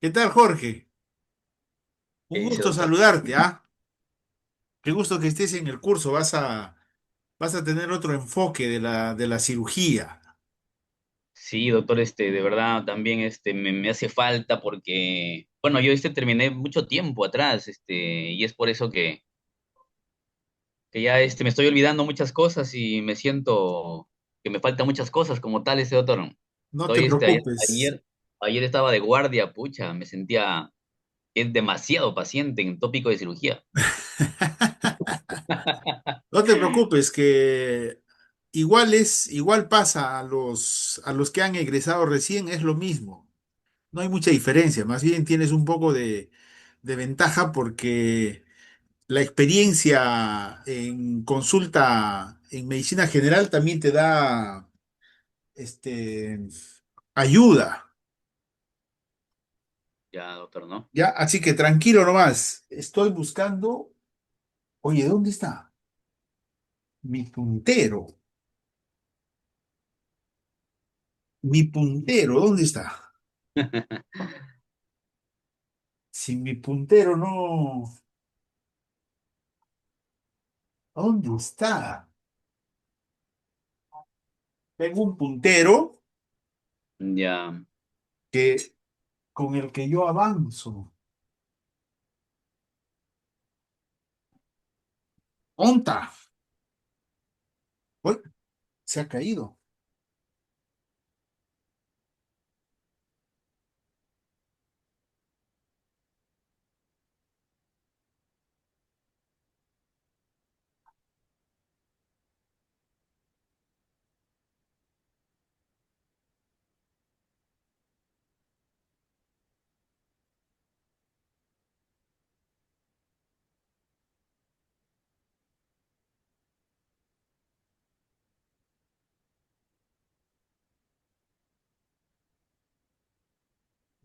¿Qué tal, Jorge? Un ¿Qué dice, gusto doctor? saludarte, ¿ah? Qué gusto que estés en el curso. Vas a tener otro enfoque de la cirugía. Sí, doctor, de verdad también me hace falta porque, bueno, yo terminé mucho tiempo atrás, y es por eso que ya me estoy olvidando muchas cosas y me siento que me faltan muchas cosas como tal, doctor. No te preocupes. Ayer estaba de guardia, pucha, me sentía que es demasiado paciente en tópico de cirugía. No te preocupes, que igual pasa a los que han egresado recién, es lo mismo. No hay mucha diferencia. Más bien tienes un poco de ventaja porque la experiencia en consulta en medicina general también te da este, ayuda. Ya, doctor, ¿no? Ya, así que tranquilo nomás. Estoy buscando. Oye, ¿dónde está? Mi puntero. Mi puntero, ¿dónde está? Si mi puntero no. ¿Dónde está? Tengo un puntero Ya, que, con el que yo avanzo. ¿Onta? Uy, se ha caído.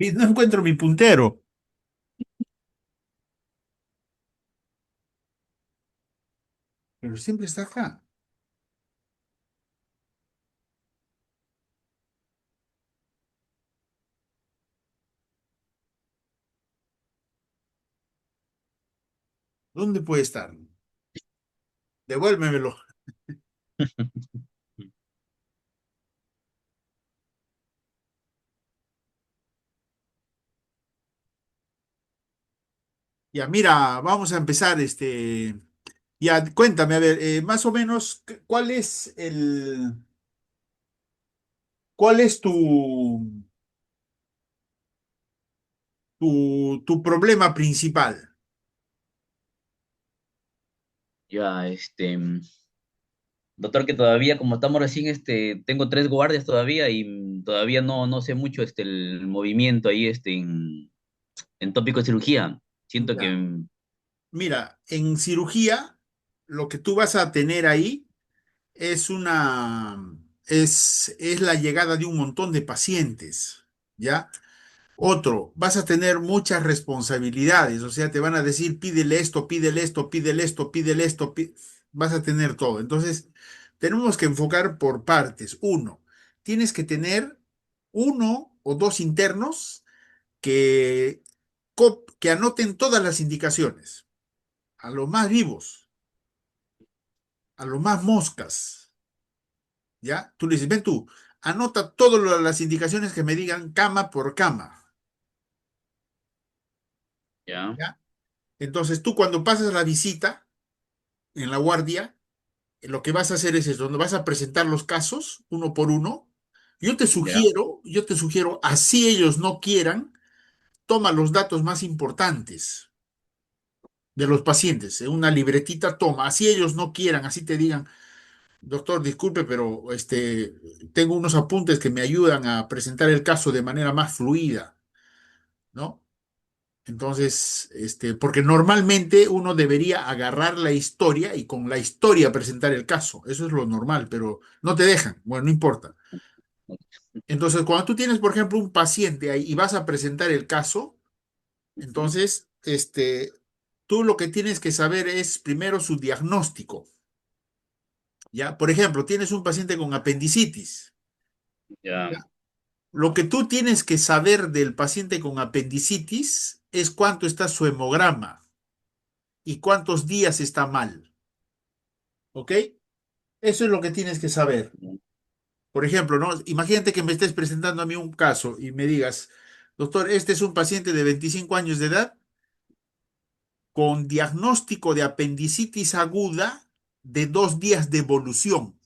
Y no encuentro mi puntero, pero siempre está acá. ¿Dónde puede estar? Devuélvemelo. Ya, mira, vamos a empezar. Ya, cuéntame, a ver, más o menos, ¿cuál es tu problema principal? ya, doctor, que todavía, como estamos recién, tengo tres guardias todavía y todavía no sé mucho el movimiento ahí, en tópico de cirugía. Siento que, Ya. Mira, en cirugía, lo que tú vas a tener ahí es es la llegada de un montón de pacientes, ¿ya? Otro, vas a tener muchas responsabilidades, o sea, te van a decir, pídele esto, pídele esto, pídele esto, pídele esto, vas a tener todo. Entonces, tenemos que enfocar por partes. Uno, tienes que tener uno o dos internos que, que anoten todas las indicaciones, a los más vivos, a los más moscas, ¿ya? Tú le dices, ven tú, anota todas las indicaciones que me digan cama por cama, ya, ¿ya? Entonces, tú cuando pasas la visita en la guardia, lo que vas a hacer es eso, donde vas a presentar los casos uno por uno. ya, Yo te sugiero, así ellos no quieran, toma los datos más importantes de los pacientes, en una libretita toma, así ellos no quieran, así te digan, doctor, disculpe, pero tengo unos apuntes que me ayudan a presentar el caso de manera más fluida, ¿no? Entonces, porque normalmente uno debería agarrar la historia y con la historia presentar el caso. Eso es lo normal, pero no te dejan. Bueno, no importa. Entonces, cuando tú tienes, por ejemplo, un paciente ahí y vas a presentar el caso, entonces, tú lo que tienes que saber es primero su diagnóstico, ¿ya? Por ejemplo, tienes un paciente con apendicitis, ya, ¿ya? Lo que tú tienes que saber del paciente con apendicitis es cuánto está su hemograma y cuántos días está mal, ¿ok? Eso es lo que tienes que saber. Por ejemplo, ¿no? Imagínate que me estés presentando a mí un caso y me digas, doctor, este es un paciente de 25 años de edad con diagnóstico de apendicitis aguda de 2 días de evolución.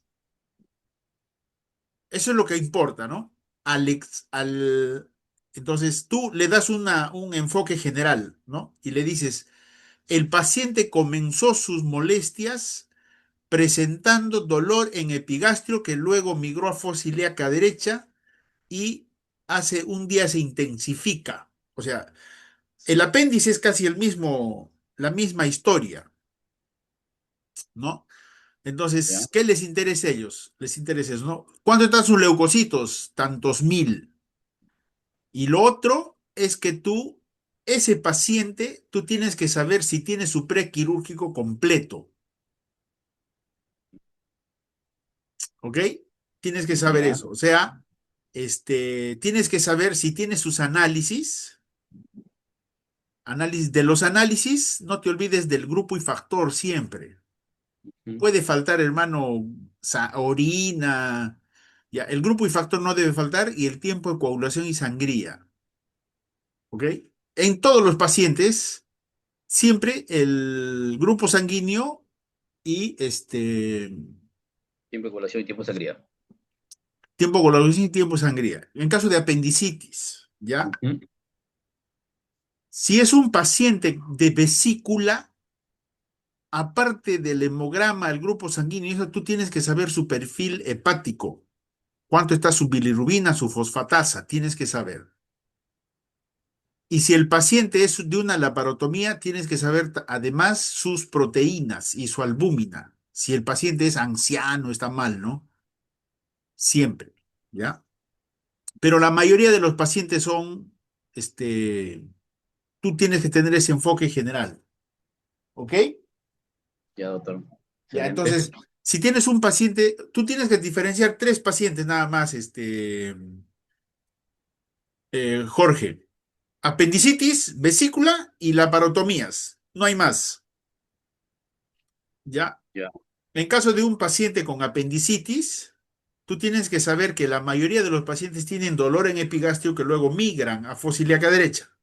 Eso es lo que importa, ¿no? Entonces tú le das un enfoque general, ¿no? Y le dices, el paciente comenzó sus molestias presentando dolor en epigastrio que luego migró a fosa ilíaca derecha y hace un día se intensifica. O sea, el apéndice es casi la misma historia, ¿no? ¿Ya? Entonces, ¿qué les interesa a ellos? Les interesa eso, ¿no? ¿Cuánto están sus leucocitos? Tantos mil. Y lo otro es que ese paciente, tú tienes que saber si tiene su prequirúrgico completo, ¿ok? Tienes que saber ¿Ya? eso. O sea, tienes que saber si tiene sus análisis. De los análisis, no te olvides del grupo y factor siempre. Mm. Puede faltar, hermano, orina. Ya, el grupo y factor no debe faltar y el tiempo de coagulación y sangría. ¿Ok? En todos los pacientes, siempre el grupo sanguíneo y Tiempo de población y tiempo de sangría. tiempo de coagulación y tiempo de sangría. En caso de apendicitis, ¿ya? Ujú. Si es un paciente de vesícula, aparte del hemograma, el grupo sanguíneo, eso tú tienes que saber su perfil hepático. Cuánto está su bilirrubina, su fosfatasa, tienes que saber. Y si el paciente es de una laparotomía, tienes que saber además sus proteínas y su albúmina. Si el paciente es anciano, está mal, ¿no? Siempre, ¿ya? Pero la mayoría de los pacientes este, tú tienes que tener ese enfoque general, ¿ok? Ya, doctor. Ya, Excelente. entonces, si tienes un paciente, tú tienes que diferenciar tres pacientes nada más, Jorge. Apendicitis, vesícula y laparotomías. No hay más, ¿ya? Ya. En caso de un paciente con apendicitis, tú tienes que saber que la mayoría de los pacientes tienen dolor en epigastrio que luego migran a fosa ilíaca derecha.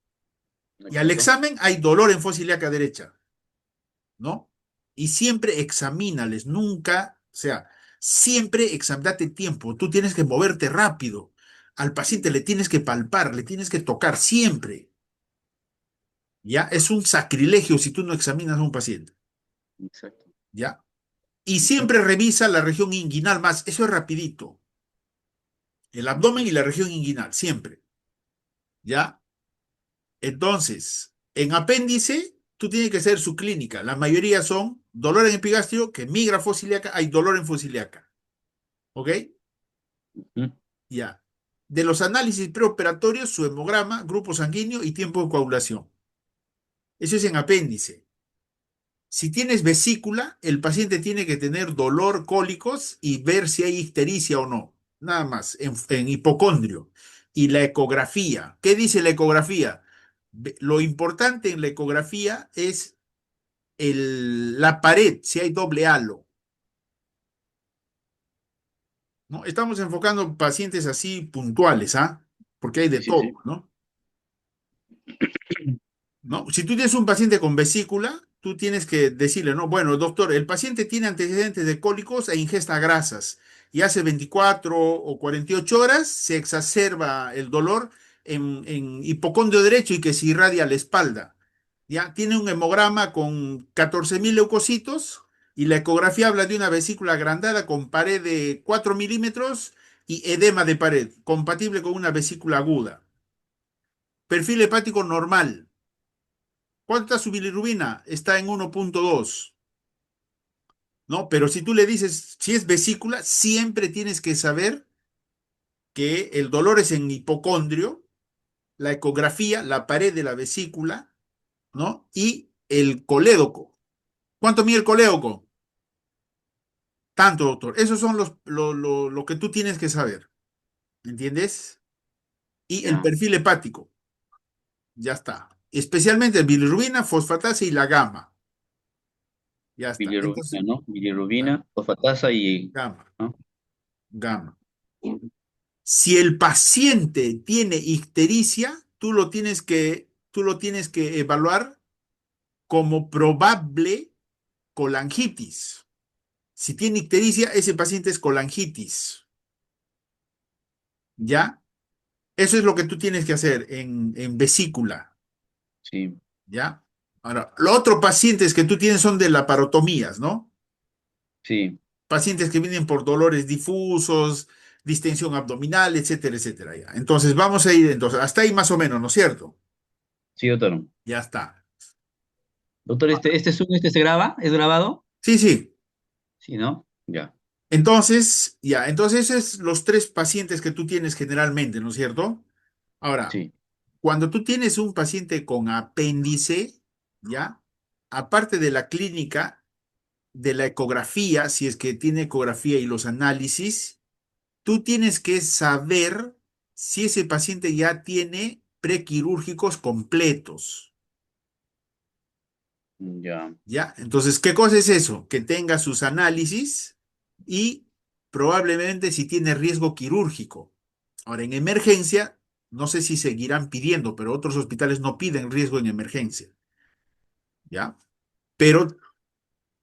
Y al Exacto. examen hay dolor en fosa ilíaca derecha, ¿no? Y siempre examínales, nunca, o sea, siempre date tiempo. Tú tienes que moverte rápido. Al paciente le tienes que palpar, le tienes que tocar siempre. ¿Ya? Es un sacrilegio si tú no examinas a un paciente. Exacto. ¿Ya? Y Ujú. siempre revisa la región inguinal más. Eso es rapidito. El abdomen y la región inguinal, siempre. ¿Ya? Entonces, en apéndice, tú tienes que hacer su clínica. La mayoría son dolor en epigastrio, que migra a fosa ilíaca, hay dolor en fosa ilíaca. ¿Ok? Ujú. Ya. De los análisis preoperatorios, su hemograma, grupo sanguíneo y tiempo de coagulación. Eso es en apéndice. Si tienes vesícula, el paciente tiene que tener dolor, cólicos y ver si hay ictericia o no. Nada más, en hipocondrio. Y la ecografía. ¿Qué dice la ecografía? Lo importante en la ecografía es la pared, si hay doble halo, ¿no? Estamos enfocando pacientes así puntuales, ¿ah? Porque hay de Sí, sí, todo, sí. ¿no? ¿No? Si tú tienes un paciente con vesícula, tú tienes que decirle, no, bueno, doctor, el paciente tiene antecedentes de cólicos e ingesta grasas y hace 24 o 48 horas se exacerba el dolor en hipocondrio derecho y que se irradia a la espalda. ¿Ya? Tiene un hemograma con 14.000 leucocitos y la ecografía habla de una vesícula agrandada con pared de 4 milímetros y edema de pared, compatible con una vesícula aguda. Perfil hepático normal. ¿Cuánto está su bilirrubina? Está en 1,2, ¿no? Pero si tú le dices, si es vesícula, siempre tienes que saber que el dolor es en hipocondrio, la ecografía, la pared de la vesícula, ¿no? Y el colédoco. ¿Cuánto mide el colédoco? Tanto, doctor. Esos son lo que tú tienes que saber. ¿Entiendes? y el Ya. perfil hepático. Ya está. Especialmente bilirrubina, fosfatasa y la gamma. Ya está. Bilirrubina, Entonces, ¿no? ya, Bilirrubina, fosfatasa y, gamma, ¿no? gamma. Si el paciente tiene ictericia, tú lo tienes que evaluar como probable colangitis. Si tiene ictericia, ese paciente es colangitis. ¿Ya? Eso es lo que tú tienes que hacer en vesícula. Sí, ¿Ya? Ahora, los otros pacientes que tú tienes son de laparotomías, ¿no? sí, Pacientes que vienen por dolores difusos, distensión abdominal, etcétera, etcétera. Ya. Entonces, vamos a ir, entonces, hasta ahí más o menos, ¿no es cierto? sí, doctor. Ya está. Doctor, este se graba, ¿es grabado? Sí, sí. Sí, ¿no? Ya, Entonces, ya, entonces esos es los tres pacientes que tú tienes generalmente, ¿no es cierto? Ahora, sí. cuando tú tienes un paciente con apéndice, ¿ya? Aparte de la clínica, de la ecografía, si es que tiene ecografía y los análisis, tú tienes que saber si ese paciente ya tiene prequirúrgicos completos. Ya. ¿Ya? Entonces, ¿qué cosa es eso? Que tenga sus análisis y probablemente si tiene riesgo quirúrgico. Ahora, en emergencia, no sé si seguirán pidiendo, pero otros hospitales no piden riesgo en emergencia, ¿ya? Pero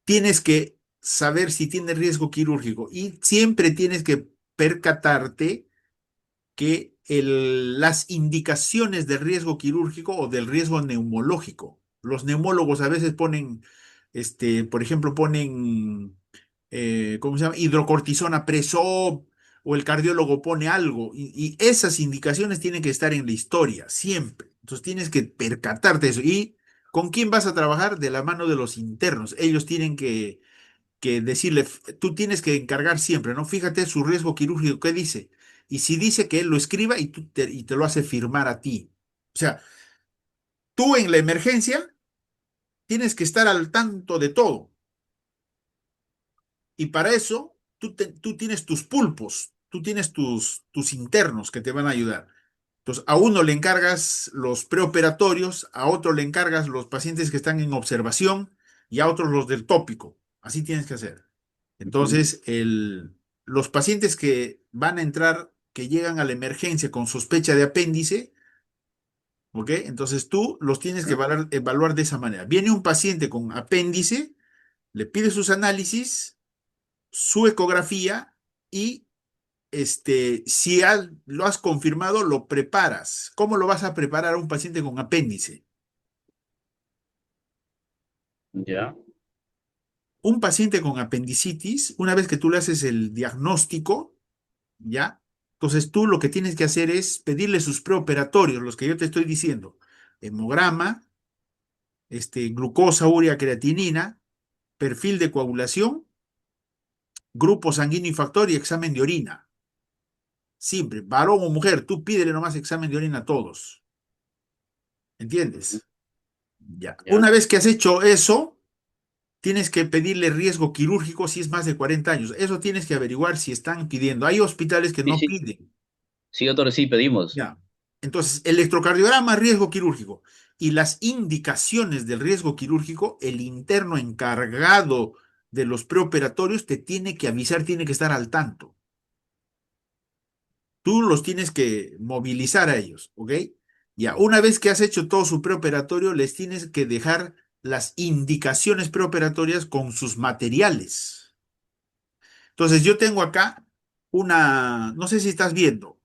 tienes que saber si tiene riesgo quirúrgico y siempre tienes que percatarte que las indicaciones del riesgo quirúrgico o del riesgo neumológico. Los neumólogos a veces ponen, por ejemplo, ponen, ¿cómo se llama? Hidrocortisona presop, o el cardiólogo pone algo, y esas indicaciones tienen que estar en la historia, siempre. Entonces tienes que percatarte de eso. ¿Y con quién vas a trabajar? De la mano de los internos. Ellos tienen que decirle, tú tienes que encargar siempre, ¿no? Fíjate su riesgo quirúrgico, ¿qué dice? Y si dice que él lo escriba y te lo hace firmar a ti. O sea, tú en la emergencia tienes que estar al tanto de todo. Y para eso, tú tienes tus pulpos, tú tienes tus internos que te van a ayudar. Entonces, a uno le encargas los preoperatorios, a otro le encargas los pacientes que están en observación y a otros los del tópico. Así tienes que hacer. Ujú. Entonces, los pacientes que van a entrar, que llegan a la emergencia con sospecha de apéndice, ¿ok? Entonces tú los tienes que ¿Ya? evaluar de esa manera. Viene un paciente con apéndice, le pide sus análisis, su ecografía y si lo has confirmado, lo preparas. ¿Cómo lo vas a preparar a un paciente con apéndice? Ya. Un paciente con apendicitis, una vez que tú le haces el diagnóstico, ¿ya? Entonces tú lo que tienes que hacer es pedirle sus preoperatorios, los que yo te estoy diciendo. Hemograma, glucosa, urea, creatinina, perfil de coagulación, grupo sanguíneo y factor y examen de orina. Siempre, varón o mujer, tú pídele nomás examen de orina a todos. Ujú. ¿Entiendes? Ya. Ya. Una vez que has hecho eso, tienes que pedirle riesgo quirúrgico si es más de 40 años. Eso tienes que averiguar si están pidiendo. Hay hospitales que Sí, no sí. piden. Sí, doctor, sí, pedimos. Ya. Entonces, electrocardiograma, riesgo quirúrgico. Y las indicaciones del riesgo quirúrgico, el interno encargado de los preoperatorios te tiene que avisar, tiene que estar al tanto. Tú los tienes que movilizar a ellos, ¿ok? Ya, una vez que has hecho todo su preoperatorio, les tienes que dejar las indicaciones preoperatorias con sus materiales. Entonces, yo tengo acá no sé si estás viendo.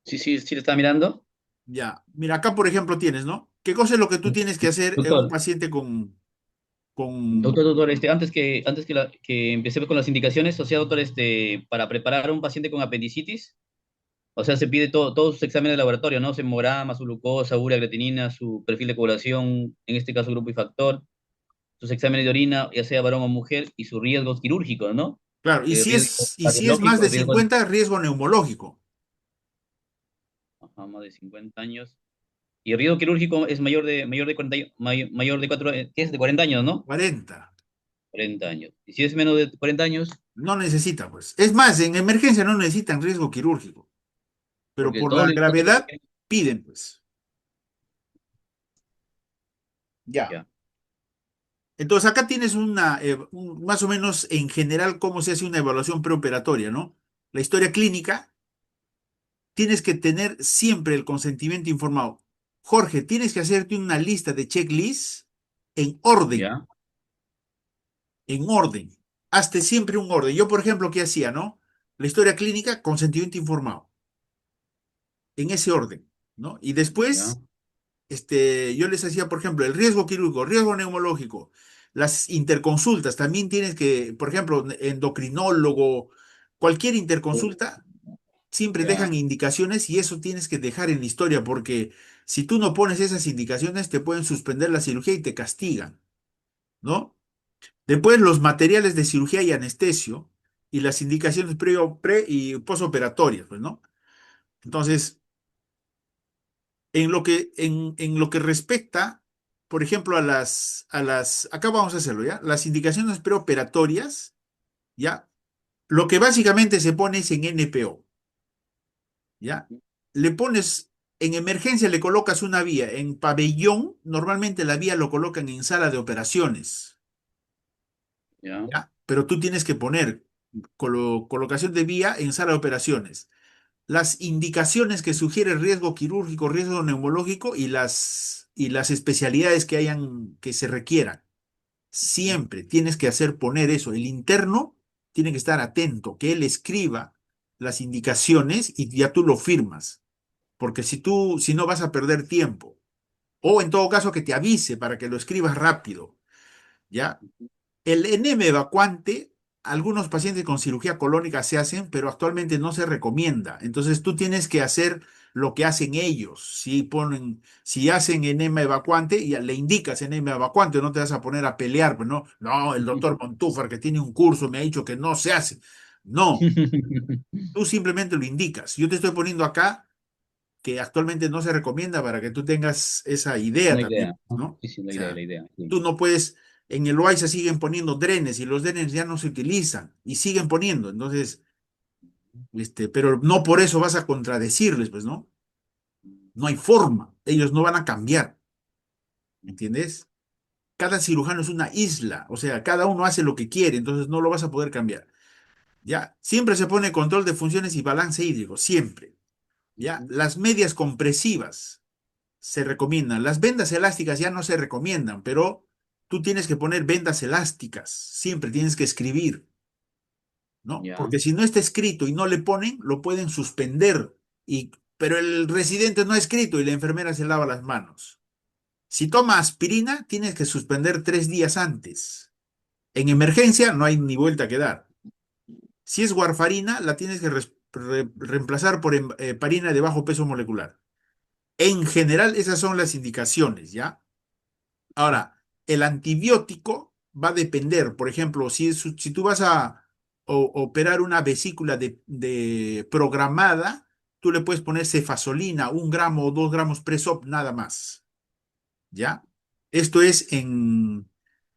Sí, sí, sí, le está mirando. Ya, mira, acá por ejemplo tienes, ¿no? ¿Qué cosa es lo que tú tienes que hacer en un Doctor, paciente con... doctor, que empecemos con las indicaciones, o sea, doctor, para preparar a un paciente con apendicitis, o sea, se pide todos sus exámenes de laboratorio, ¿no? Su hemograma, su glucosa, urea, creatinina, su perfil de coagulación, en este caso grupo y factor, sus exámenes de orina, ya sea varón o mujer, y sus riesgos quirúrgicos, ¿no? Claro, y si Riesgo es, y si es más cardiológico, de riesgo 50 riesgo neumológico. ajá, más de 50 años. Y el riesgo quirúrgico es mayor de 40, mayor de 4, ¿qué es? De 40 años, ¿no? 40. 40 años. Y si es menos de 40 años, No necesita, pues. Es más, en emergencia no necesitan riesgo quirúrgico. pero Porque por todo la lo importante gravedad piden, pues. Ya. ya, Entonces acá tienes más o menos en general cómo se hace una evaluación preoperatoria, ¿no? La historia clínica, tienes que tener siempre el consentimiento informado. Jorge, tienes que hacerte una lista de checklists en orden, ya, en orden. Hazte siempre un orden. Yo, por ejemplo, ¿qué hacía, no? La historia clínica, consentimiento informado, en ese orden, ¿no? Y ya, después yo les hacía, por ejemplo, el riesgo quirúrgico, riesgo neumológico, las interconsultas, también tienes que, por ejemplo, endocrinólogo, cualquier interconsulta, siempre dejan ya, indicaciones y eso tienes que dejar en la historia, porque si tú no pones esas indicaciones, te pueden suspender la cirugía y te castigan, ¿no? Después, los materiales de cirugía y anestesio y las indicaciones pre y posoperatorias, pues, ¿no? Entonces, en lo que respecta, por ejemplo, acá vamos a hacerlo, ¿ya? Las indicaciones preoperatorias, ¿ya? Lo que básicamente se pone es en NPO, ¿ya? Le pones, en emergencia le colocas una vía, en pabellón, normalmente la vía lo colocan en sala de operaciones, ya, ¿ya? Pero tú tienes que poner colocación de vía en sala de operaciones. Las indicaciones que sugiere riesgo quirúrgico, riesgo neumológico y las especialidades que se requieran. Siempre tienes que hacer poner eso. El interno tiene que estar atento, que él escriba las indicaciones y ya tú lo firmas, porque si no vas a perder tiempo. O en todo caso que te avise para que lo escribas rápido, ¿ya? El enema evacuante, algunos pacientes con cirugía colónica se hacen, pero actualmente no se recomienda. Entonces tú tienes que hacer lo que hacen ellos. Si hacen enema evacuante, ya le indicas enema evacuante, no te vas a poner a pelear, pues no, no, el doctor Montúfar que tiene un curso me ha dicho que no se hace. No, tú simplemente lo indicas. Yo te estoy poniendo acá que actualmente no se recomienda para que tú tengas esa idea una también, idea, ¿no? ¿no? O Sí, sí, la sea, idea, sí. tú no puedes, en el OAISA siguen poniendo drenes y los drenes ya no se utilizan y siguen poniendo, entonces, pero no por eso vas a contradecirles, pues, ¿no? No hay forma, ellos no van a cambiar, ¿entiendes? Cada cirujano es una isla, o sea, cada uno hace lo que quiere, entonces no lo vas a poder cambiar. ¿Ya? Siempre se pone control de funciones y balance hídrico, siempre. ¿Ya? Las medias compresivas se recomiendan. Las vendas elásticas ya no se recomiendan, pero tú tienes que poner vendas elásticas, siempre tienes que escribir, ¿no? Ya, Porque si no está escrito y no le ponen, lo pueden suspender. Pero el residente no ha escrito y la enfermera se lava las manos. Si toma aspirina, tienes que suspender 3 días antes. En emergencia no hay ni vuelta que dar. Si es warfarina, la tienes que reemplazar por heparina de bajo peso molecular. En general, esas son las indicaciones, ¿ya? Ahora, el antibiótico va a depender, por ejemplo, si tú vas a operar una vesícula de programada, tú le puedes poner cefazolina, 1 gramo o 2 gramos Presop, nada más, ¿ya? Esto es en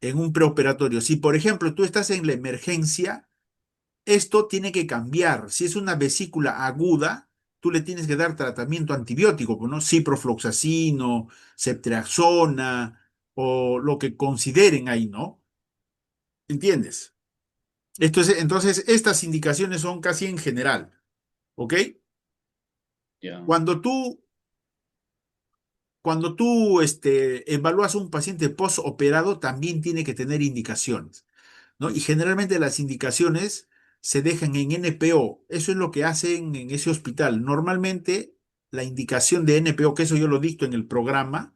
un preoperatorio. Si, por ejemplo, tú estás en la emergencia, esto tiene que cambiar. Si es una vesícula aguda, tú le tienes que dar tratamiento antibiótico, pues, ¿no? Ciprofloxacino, ceftriaxona o lo que consideren ahí, ¿no? ¿Entiendes? Entonces, estas indicaciones son casi en general, ¿ok? ya, Cuando tú, evalúas a un paciente postoperado, también tiene que tener indicaciones, ¿no? Y generalmente las indicaciones se dejan en NPO. Eso es lo que hacen en ese hospital. Normalmente la indicación de NPO, que eso yo lo dicto en el programa,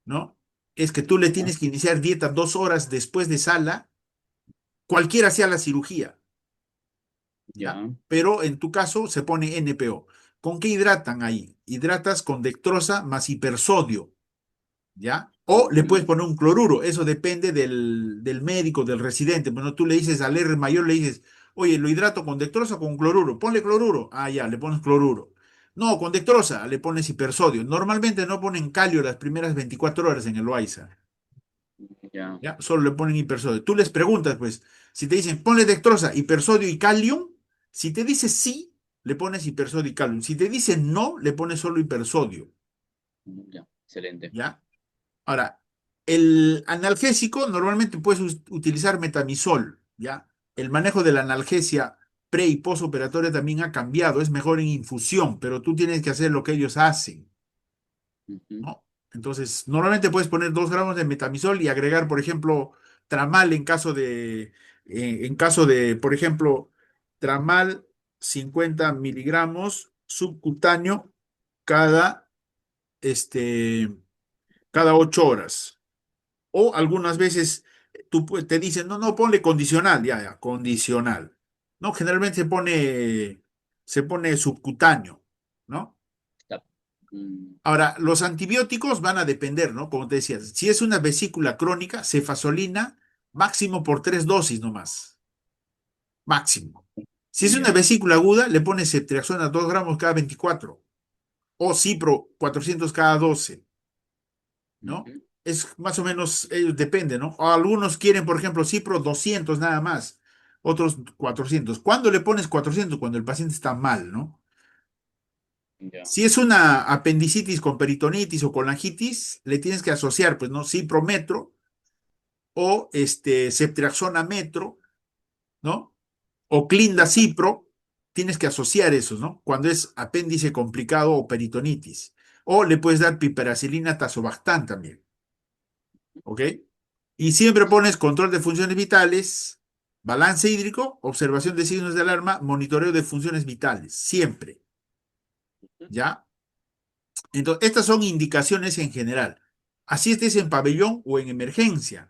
¿no? Es que tú le ya, tienes que iniciar dieta 2 horas después de sala, cualquiera sea la cirugía, ¿ya? ya, Pero en tu caso se pone NPO. ¿Con qué hidratan ahí? Hidratas con dextrosa más hipersodio. ¿Ya? O le puedes ujú, poner un cloruro, eso depende del médico, del residente. Bueno, tú le dices al R mayor, le dices, oye, lo hidrato con dextrosa o con cloruro, ponle cloruro. Ah, ya, le pones cloruro. No, con dextrosa le pones hipersodio. Normalmente no ponen calio las primeras 24 horas en el Loaiza, ya, ¿ya? Solo le ponen hipersodio. Tú les preguntas, pues, si te dicen, ponle dextrosa, hipersodio y calium, si te dice sí, le pones hipersodio y calium. Si te dicen no, le pones solo hipersodio, Ya, excelente. ¿ya? Ahora, el analgésico normalmente puedes utilizar metamizol, ¿ya? El manejo de la analgesia pre y postoperatoria también ha cambiado, es mejor en infusión, pero tú tienes que hacer lo que ellos hacen, Ujú. ¿no? Entonces, normalmente puedes poner 2 gramos de metamizol y agregar, por ejemplo, tramal en caso de, por ejemplo, tramal 50 miligramos subcutáneo cada, este, cada 8 horas. O algunas veces te dicen, no, no, ponle condicional, ya, ya, condicional. No, generalmente se pone subcutáneo, ¿no? Está. Mm, Ahora, los antibióticos van a depender, ¿no? Como te decía, si es una vesícula crónica, cefazolina, máximo por 3 dosis nomás, máximo. Si es una ya. vesícula aguda, le pones ceftriaxona 2 gramos cada 24 o cipro 400 cada 12, ¿no? Ujú. Es más o menos, depende, ¿no? O algunos quieren, por ejemplo, cipro 200 nada más, otros 400. ¿Cuándo le pones 400? Cuando el paciente está mal, ¿no? Ya. Si es una apendicitis con peritonitis o colangitis, le tienes que asociar, pues, ¿no? Ciprometro o ceftriaxona metro, ¿no? O Ajá. clindazipro, tienes que asociar esos, ¿no? Cuando es apéndice complicado o peritonitis. O le puedes dar piperacilina tazobactam también, ¿ok? Y siempre pones control de funciones vitales, balance hídrico, observación de signos de alarma, monitoreo de funciones vitales, siempre, ¿ya? Entonces, estas son indicaciones en general. Así estés en pabellón o en emergencia,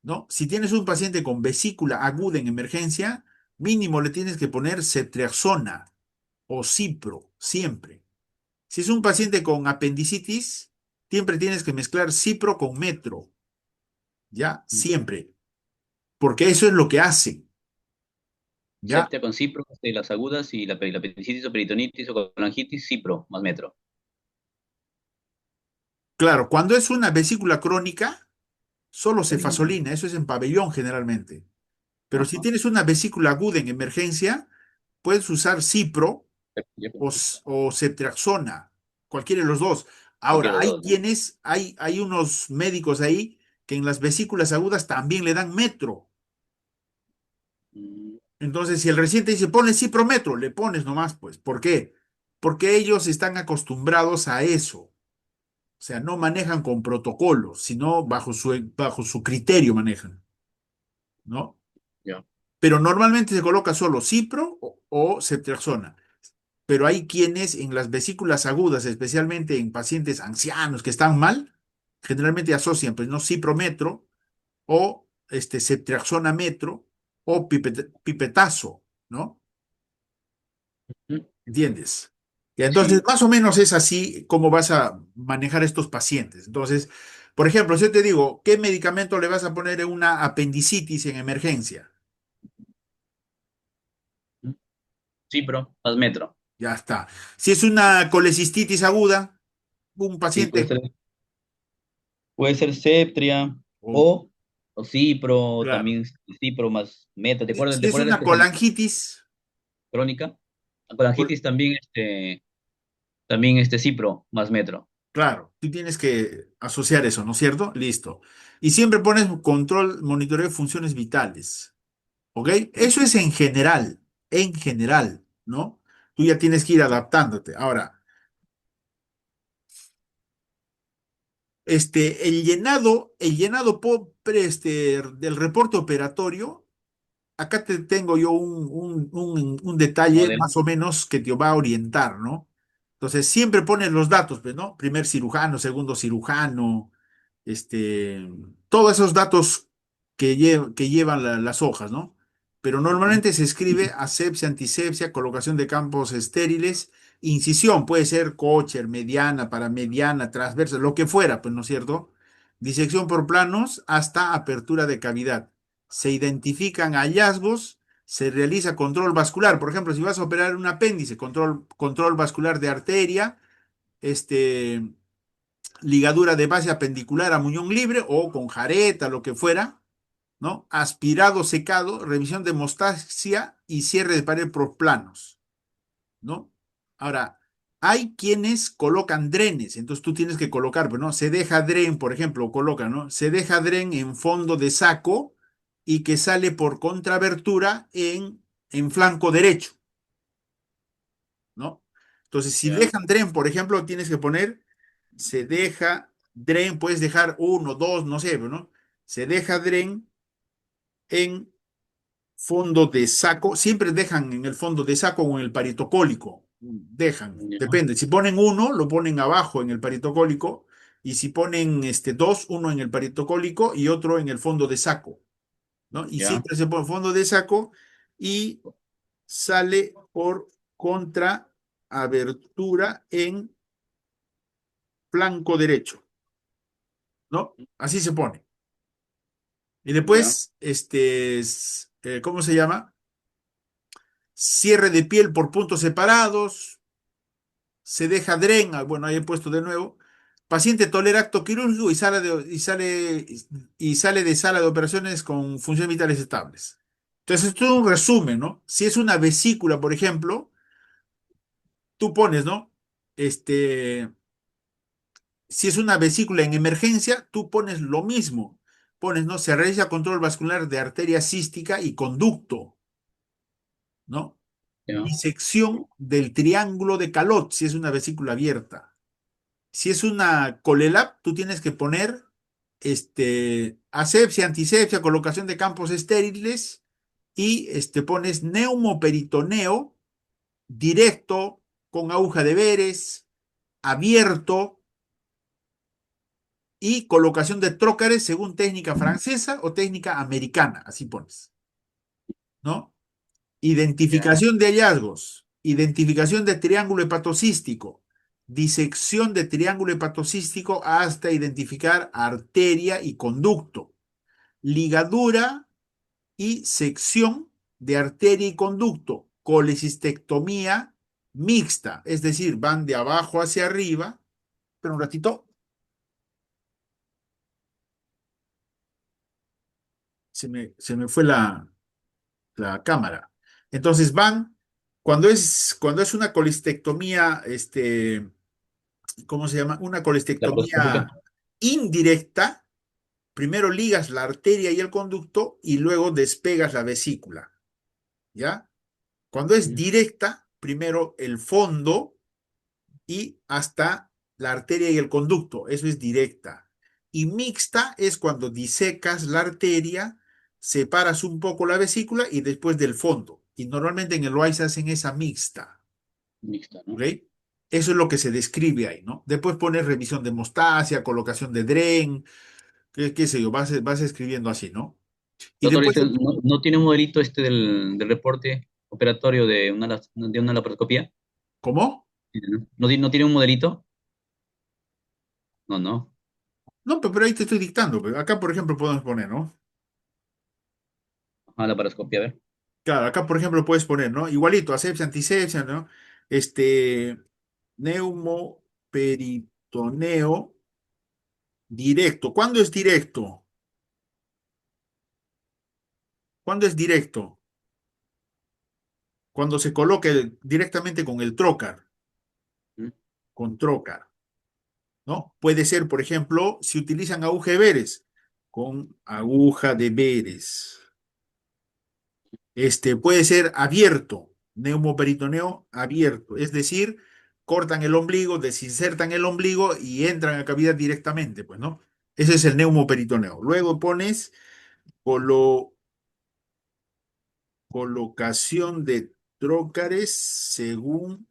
¿no? Si tienes un paciente con vesícula aguda en emergencia, mínimo le tienes que poner ceftriaxona o cipro, siempre. Si es un paciente con apendicitis, siempre tienes que mezclar cipro con metro, ¿ya? Siempre, porque eso es lo que hacen, ¿ya? Septia con cipro, las agudas y la apendicitis o peritonitis o colangitis, cipro más metro. Claro, cuando es una vesícula crónica, solo Cefalina. cefazolina, eso es en pabellón generalmente. Pero si Ajá. tienes una vesícula aguda en emergencia, puedes usar cipro Ya o ceftriaxona, cualquiera de los dos. cualquiera Ahora, de los hay dos, ¿no? quienes, hay unos médicos ahí que en las vesículas agudas también le dan metro. Mm, Entonces, si el reciente dice, ponle ciprometro, le pones nomás, pues. ¿Por qué? Porque ellos están acostumbrados a eso. O sea, no manejan con protocolos, sino bajo su criterio manejan, ¿no? ya. Pero normalmente se coloca solo cipro o ceftriaxona. Pero hay quienes en las vesículas agudas, especialmente en pacientes ancianos que están mal, generalmente asocian, pues, no ciprometro o ceftriaxona metro o pipetazo, ¿no? Mm, ¿Entiendes? Y entonces, sí. más o menos es así como vas a manejar estos pacientes. Entonces, por ejemplo, si yo te digo, ¿qué medicamento le vas a poner en una apendicitis en emergencia? Mm, cipro más metro. Ya está. Si es una colecistitis aguda, un Sí, paciente, puede ser Septria o, o, o Cipro, claro, también Cipro más Metro. ¿Te si acuerdas, si te es acuerdas de la una especialidad colangitis, crónica? La col- colangitis también, también Cipro más Metro. claro, tú tienes que asociar eso, ¿no es cierto? Listo. Y siempre pones control, monitoreo de funciones vitales. ¿Ok? ¿Mm? Eso es en general, ¿no? Tú ya tienes que ir adaptándote. Ahora, el llenado del reporte operatorio, acá te tengo yo un detalle Modelo. más o menos que te va a orientar, ¿no? Entonces, siempre pones los datos, pues, ¿no? Primer cirujano, segundo cirujano, este, todos esos datos que llevan las hojas, ¿no? Pero Ujú. normalmente se escribe asepsia, antisepsia, colocación de campos estériles, incisión, puede ser cocher, mediana, paramediana, transversa, lo que fuera, pues, ¿no es cierto? Disección por planos hasta apertura de cavidad. Se identifican hallazgos, se realiza control vascular. Por ejemplo, si vas a operar un apéndice, control vascular de arteria, este, ligadura de base apendicular a muñón libre o con jareta, lo que fuera, ¿no? Aspirado, secado, revisión de hemostasia y cierre de pared por planos, ¿no? Ahora, hay quienes colocan drenes, entonces tú tienes que colocar, pero no, se deja dren, por ejemplo, coloca, ¿no? Se deja dren en fondo de saco y que sale por contrabertura en flanco derecho, ¿no? Entonces, si Ya, dejan dren, por ejemplo, tienes que poner, se deja dren, puedes dejar uno, dos, no sé, pero ¿no? Se deja dren en fondo de saco, siempre dejan en el fondo de saco o en el paritocólico, dejan, ya, depende. Si ponen uno, lo ponen abajo en el paritocólico, y si ponen dos, uno en el paritocólico y otro en el fondo de saco, ¿no? Y ya, siempre se pone fondo de saco y sale por contra abertura en flanco derecho, ¿no? Así se pone. Y ya. después, ¿cómo se llama? Cierre de piel por puntos separados, se deja dren, bueno, ahí he puesto de nuevo. Paciente tolera acto quirúrgico y sale de sala de operaciones con funciones vitales estables. Entonces, esto es un resumen, ¿no? Si es una vesícula, por ejemplo, tú pones, ¿no? Este, si es una vesícula en emergencia, tú pones lo mismo. Pones, ¿no? Se realiza control vascular de arteria cística y conducto, ¿no? Ya, Disección del triángulo de Calot, si es una vesícula abierta. Si es una colelab, tú tienes que poner asepsia, antisepsia, colocación de campos estériles y pones neumoperitoneo directo con aguja de Veres, abierto y colocación de trócares según técnica francesa o técnica americana, así pones, ¿no? ya, Identificación de hallazgos, identificación de triángulo hepatocístico, disección de triángulo hepatocístico hasta identificar arteria y conducto, ligadura y sección de arteria y conducto, colecistectomía mixta, es decir, van de abajo hacia arriba, pero un ratito, se me fue la cámara. Entonces van, cuando es una colistectomía, ¿cómo se llama? Una laparoscópica. colistectomía indirecta, primero ligas la arteria y el conducto y luego despegas la vesícula, ¿ya? Cuando es Ujú. directa, primero el fondo y hasta la arteria y el conducto, eso es directa. Y mixta es cuando disecas la arteria, separas un poco la vesícula y después del fondo. Y normalmente en el OAI se hacen esa mixta, Mixta, ¿ok? ¿no? Eso es lo que se describe ahí, ¿no? Después pones revisión de hemostasia, colocación de dren, qué sé yo, vas escribiendo así, ¿no? Y Doctor, después, ¿no tiene un modelito del reporte operatorio de una laparoscopía? ¿cómo? ¿No tiene un modelito? No, no. No, pero ahí te estoy dictando. Pero acá, por ejemplo, podemos poner, ¿no? Ah, laparoscopía, a ver. Claro, acá, por ejemplo, puedes poner, ¿no? Igualito, asepsia, antisepsia, ¿no? Este, neumoperitoneo directo. ¿Cuándo es directo? ¿Cuándo es directo? Cuando se coloca directamente con el trocar, ¿Mm? con trocar, ¿no? Puede ser, por ejemplo, si utilizan aguja de Veres, con aguja de Veres. Puede ser abierto, neumoperitoneo abierto, es decir, cortan el ombligo, desinsertan el ombligo y entran a cavidad directamente, pues, ¿no? Ese es el neumoperitoneo. Luego pones colo- colocación de trócares según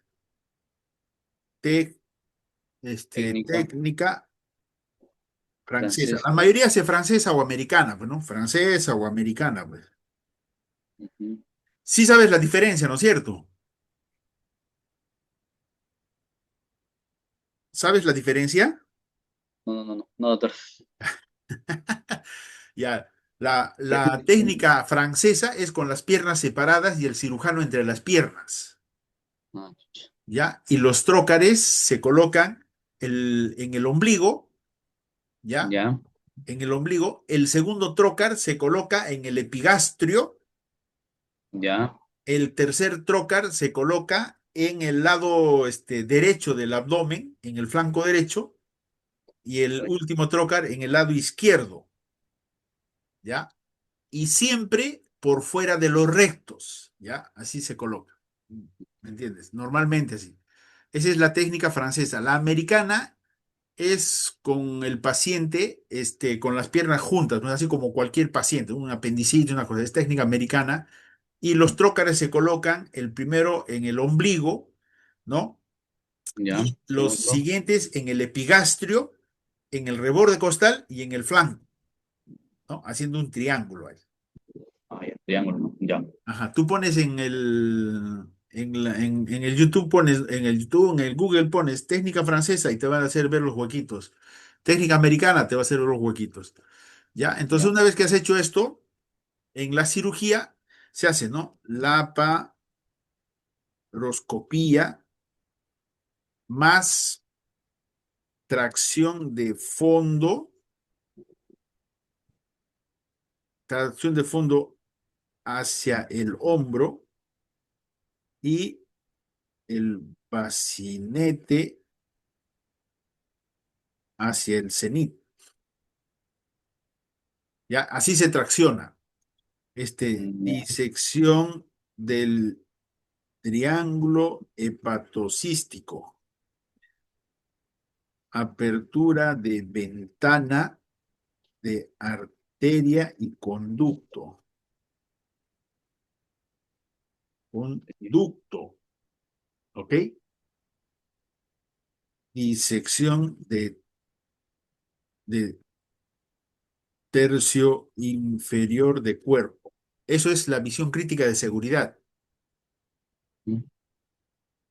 te- Técnica técnica francesa. La francesa. mayoría hace francesa o americana, pues, ¿no? Francesa o americana, pues. Ujú. Sí sabes la diferencia, ¿no es cierto? ¿Sabes la diferencia? No, no, no, no, no, doctor. Ya, la Sí. técnica francesa es con las piernas separadas y el cirujano entre las piernas, Ah, chucha. ¿ya? Y los trócares se colocan en el ombligo, ¿ya? Ya, En el ombligo. El segundo trócar se coloca en el epigastrio. ya, El tercer trócar se coloca en el lado derecho del abdomen, en el flanco derecho, y el último trocar en el lado izquierdo, ¿ya? Y siempre por fuera de los rectos, ¿ya? Así se coloca. ¿Me entiendes? Normalmente así. Esa es la técnica francesa. La americana es con el paciente, con las piernas juntas, no es así como cualquier paciente, un apendicitis, una cosa, es técnica americana, y los trócares se colocan el primero en el ombligo, ¿no? Ya, Y los segundo. siguientes en el epigastrio, en el reborde costal y en el flanco, ¿no? Haciendo un triángulo ahí. Ah, ya, triángulo, ¿no? Ya, Ajá, tú pones en el YouTube, pones, en el YouTube, en el Google pones técnica francesa y te van a hacer ver los huequitos. Técnica americana te va a hacer ver los huequitos. ¿Ya? Entonces, ya. una vez que has hecho esto, en la cirugía se hace, ¿no? Laparoscopía más tracción de fondo, tracción de fondo hacia el hombro y el bacinete hacia el cenit. ¿Ya? Así se tracciona. Ya, Disección del triángulo hepatocístico. Apertura de ventana de arteria y conducto. Conducto, ¿ok? Disección de tercio inferior de cuerpo. Eso es la visión crítica de seguridad.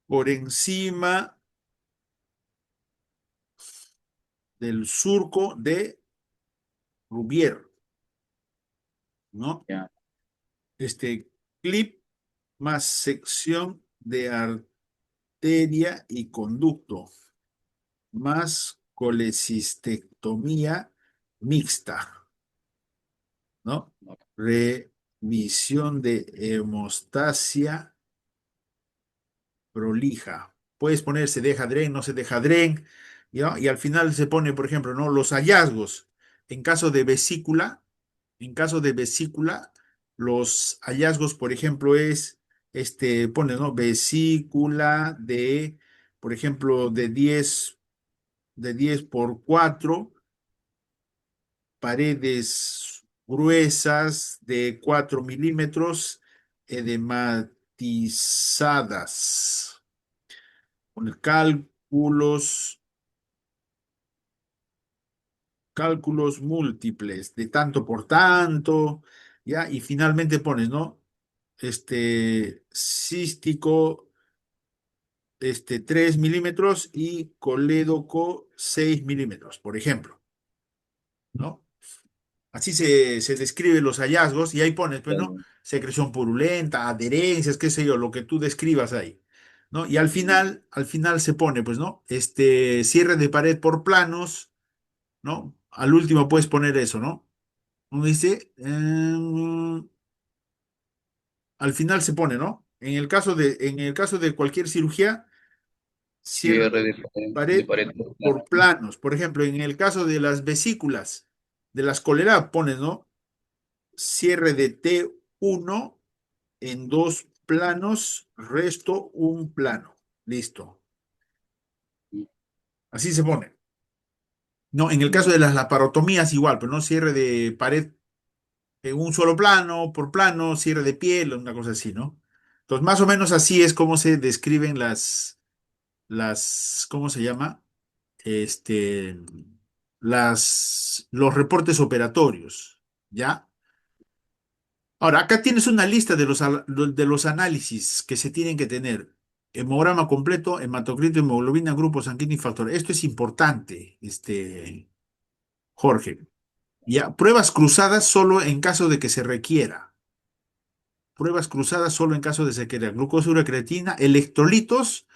Por encima del surco de Rubier, ¿no? ya, Este clip más sección de arteria y conducto, más colecistectomía mixta, ¿no? ya, Revisión de hemostasia prolija. Puedes poner se deja dren, no se deja dren, ¿ya? Y al final se pone, por ejemplo, ¿no? Los hallazgos. En caso de vesícula, en caso de vesícula, los hallazgos, por ejemplo, es, pone, ¿no? Vesícula de, por ejemplo, de 10 por 4 paredes gruesas de 4 milímetros, edematizadas, con cálculos múltiples de tanto por tanto, ¿ya? Y finalmente pones, ¿no? Cístico, 3 milímetros y colédoco 6 milímetros, por ejemplo, ¿no? Así se describen los hallazgos y ahí pones, pues, ¿no? claro. Secreción purulenta, adherencias, qué sé yo, lo que tú describas ahí, ¿no? Y al final se pone, pues, ¿no? Cierre de pared por planos, ¿no? Al último puedes poner eso, ¿no? Uno dice, al final se pone, ¿no? En el caso de cualquier cirugía, cierre Cierre de de pared pared. por planos. Por ejemplo, en el caso de las vesículas, de las coleras, pones, ¿no? Cierre de T1 en 2 planos, resto un plano. Listo. Así se pone. No, en el caso Ya. de las laparotomías igual, pero no cierre de pared en un solo plano, por plano, cierre de piel, una cosa así, ¿no? Entonces, más o menos así es como se describen ¿cómo se llama? Este, los reportes operatorios, ¿ya? Ahora, acá tienes una lista de los análisis que se tienen que tener. Hemograma completo, hematocrito, hemoglobina, grupo sanguíneo y factor. Esto es importante, Jorge. Ya, pruebas cruzadas solo en caso de que se requiera. Pruebas cruzadas solo en caso de se requiera. Glucosa, urea, creatina, electrolitos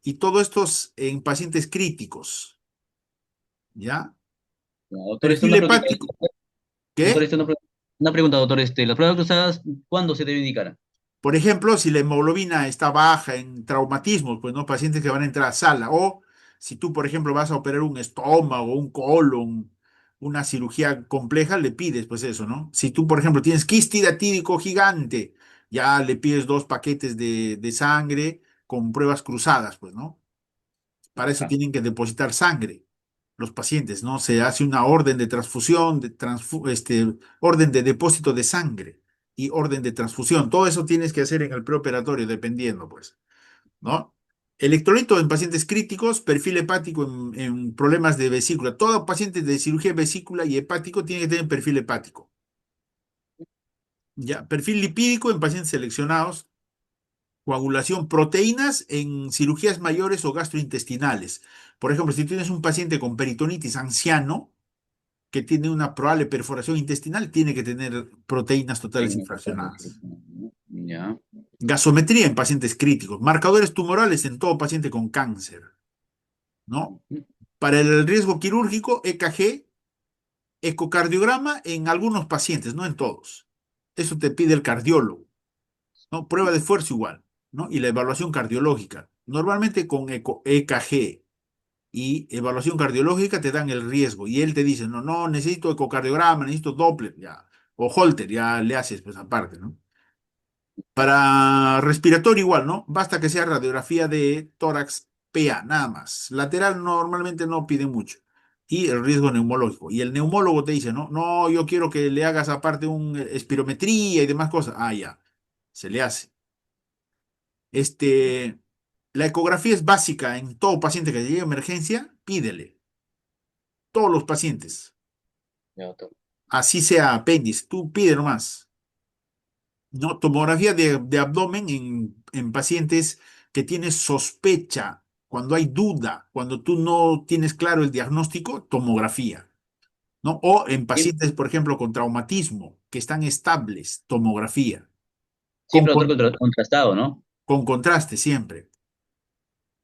y todo esto en pacientes críticos. ¿Ya? Ya, doctor, Perfil una preguntita. hepático. Doctor, ¿Qué? una pregunta, doctor. Las pruebas cruzadas, ¿cuándo se debe indicar? Por ejemplo, si la hemoglobina está baja en traumatismos, pues no, pacientes que van a entrar a sala. O si tú, por ejemplo, vas a operar un estómago, un colon, una cirugía compleja, le pides pues eso, ¿no? Si tú, por ejemplo, tienes quiste tídico gigante, ya le pides 2 paquetes de sangre con pruebas cruzadas, pues, ¿no? Para eso Ya. tienen que depositar sangre los pacientes, ¿no? Se hace una orden de transfusión, orden de depósito de sangre y orden de transfusión. Todo eso tienes que hacer en el preoperatorio, dependiendo, pues, ¿no? Electrolito en pacientes críticos, perfil hepático en problemas de vesícula. Todo paciente de cirugía vesícula y hepático tiene que tener perfil hepático. ¿Ya? Perfil lipídico en pacientes seleccionados, coagulación, proteínas en cirugías mayores o gastrointestinales. Por ejemplo, si tienes un paciente con peritonitis anciano que tiene una probable perforación intestinal, tiene que tener proteínas totales Técnica para infraccionadas. ya. Gasometría en pacientes críticos, marcadores tumorales en todo paciente con cáncer, ¿no? Ujú. Para el riesgo quirúrgico, EKG, ecocardiograma en algunos pacientes, no en todos. Eso te pide el cardiólogo, ¿no? Prueba de esfuerzo igual, ¿no? Y la evaluación cardiológica. Normalmente con EKG y evaluación cardiológica te dan el riesgo y él te dice, no, no, necesito ecocardiograma, necesito Doppler, ya, o Holter, ya le haces pues aparte, ¿no? Para respiratorio igual, ¿no? Basta que sea radiografía de tórax PA, nada más. Lateral normalmente no pide mucho. Y el riesgo neumológico. Y el neumólogo te dice, no, no, yo quiero que le hagas aparte un espirometría y demás cosas. Ah, ya, se le hace. Este, la ecografía es básica en todo paciente que llegue a emergencia, pídele. Todos los pacientes. Ya, doctor. Así sea apéndice, tú pide nomás. ¿No? Tomografía de abdomen en pacientes que tienes sospecha, cuando hay duda, cuando tú no tienes claro el diagnóstico, tomografía, ¿no? O en Siem- pacientes, por ejemplo, con traumatismo, que están estables, tomografía, con, Siempre, doctor, contrastado, ¿no? con contraste siempre,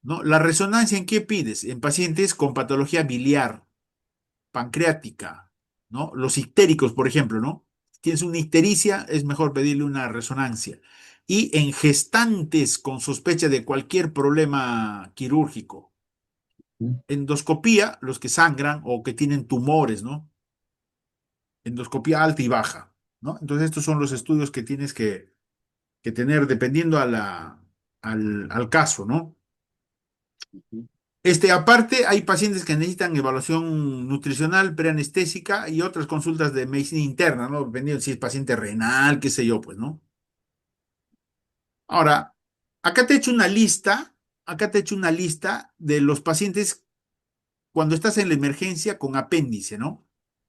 ¿no? La resonancia, ¿en qué pides? En pacientes con patología biliar, pancreática, ¿no? Los ictéricos, por ejemplo, ¿no? Si tienes una ictericia, es mejor pedirle una resonancia. Y en gestantes con sospecha de cualquier problema quirúrgico. Ujú. Endoscopía, los que sangran o que tienen tumores, ¿no? Endoscopía alta y baja, ¿no? Entonces estos son los estudios que tienes que tener dependiendo al caso, ¿no? Ujú. Aparte, hay pacientes que necesitan evaluación nutricional, preanestésica y otras consultas de medicina interna, ¿no? Dependiendo si es paciente renal, qué sé yo, pues, ¿no? Ahora, acá te he hecho una lista, acá te he hecho una lista de los pacientes cuando estás en la emergencia con apéndice, ¿no?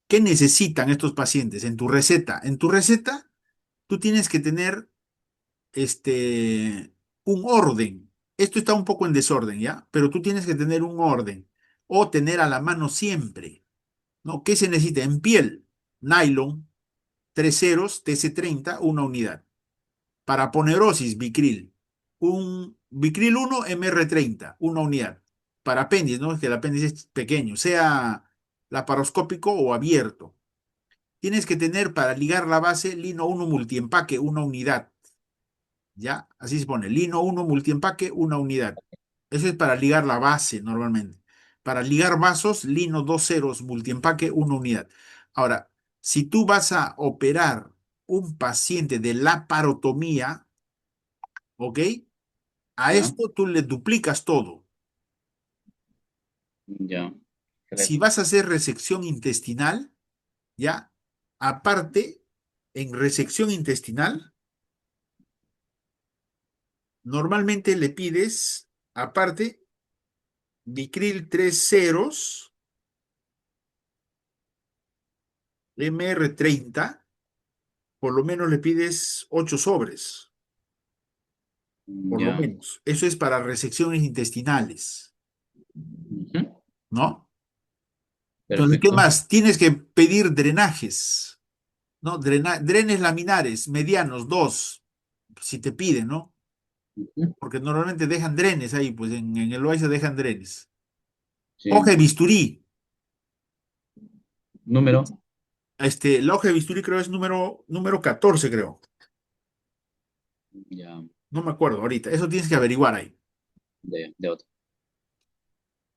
¿Qué necesitan estos pacientes en tu receta? En tu receta, tú tienes que tener un orden. Esto está un poco en desorden, ¿ya? Pero tú tienes que tener un orden o tener a la mano siempre, ¿no? ¿Qué se necesita? En piel, nylon, 3 ceros, TC30, una unidad. Para ponerosis, Vicryl, un Vicryl 1 MR30, una unidad. Para apéndice, ¿no? Es que el apéndice es pequeño, sea laparoscópico o abierto. Tienes que tener para ligar la base lino 1 multiempaque, una unidad. ¿Ya? Así se pone, lino 1 multiempaque, una unidad. Eso es para ligar la base normalmente. Para ligar vasos, lino 2 ceros multiempaque, una unidad. Ahora, si tú vas a operar un paciente de laparotomía, ¿ok? A Ya, esto tú le duplicas todo. ya. Si Correcto. vas a hacer resección intestinal, ¿ya? Aparte, en resección intestinal, normalmente le pides, aparte, Vicril 3 ceros, MR30, por lo menos le pides 8 sobres, por lo Ya. menos. Eso es para resecciones intestinales, Ujú. ¿no? Entonces, ¿qué Perfecto. más? Tienes que pedir drenajes, ¿no? Drenes laminares, medianos, 2, si te piden, ¿no? Ujú. Porque normalmente dejan drenes ahí, pues en el Loaiza dejan drenes. Hoja Sí. de bisturí. Número. La hoja de bisturí creo es número 14, creo. Ya, No me acuerdo ahorita. Eso tienes que averiguar ahí. de otro.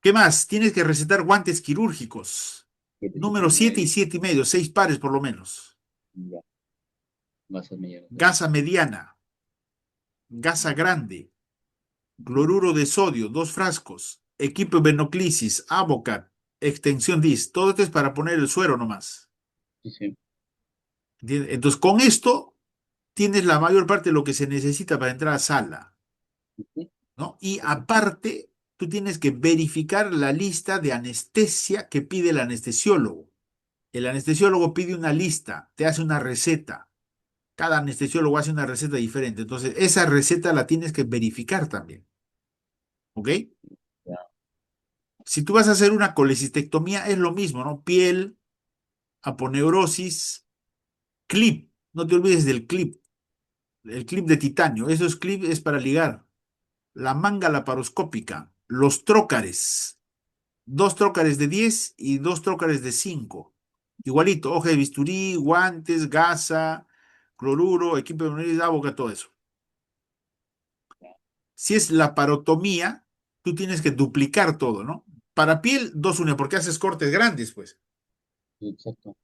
¿Qué más? Tienes que recetar guantes quirúrgicos. Siete, siete Número y 7 y medio. 7 y medio, 6 pares por lo menos. Ya, gasas me llega todo. Gasa mediana, gasa grande, cloruro de sodio, 2 frascos, equipo de venoclisis, Avocat, extensión DIS. Todo esto es para poner el suero nomás. Sí, sí. ¿Entiendes? Entonces, con esto tienes la mayor parte de lo que se necesita para entrar a sala, Ujú. ¿no? Y aparte, tú tienes que verificar la lista de anestesia que pide el anestesiólogo. El anestesiólogo pide una lista, te hace una receta. Cada anestesiólogo hace una receta diferente. Entonces, esa receta la tienes que verificar también. ¿Ok? Ya, Si tú vas a hacer una colecistectomía, es lo mismo, ¿no? Piel, aponeurosis, clip. No te olvides del clip. El clip de titanio. Esos clips es para ligar. La manga laparoscópica. Los trócares. 2 trócares de 10 y 2 trócares de 5. Igualito, hoja de bisturí, guantes, gasa, cloruro, equipo de nariz, boca, todo eso. Si es laparotomía, tú tienes que duplicar todo, ¿no? Para piel, 2 unidades, porque haces cortes grandes, pues, sí, exacto.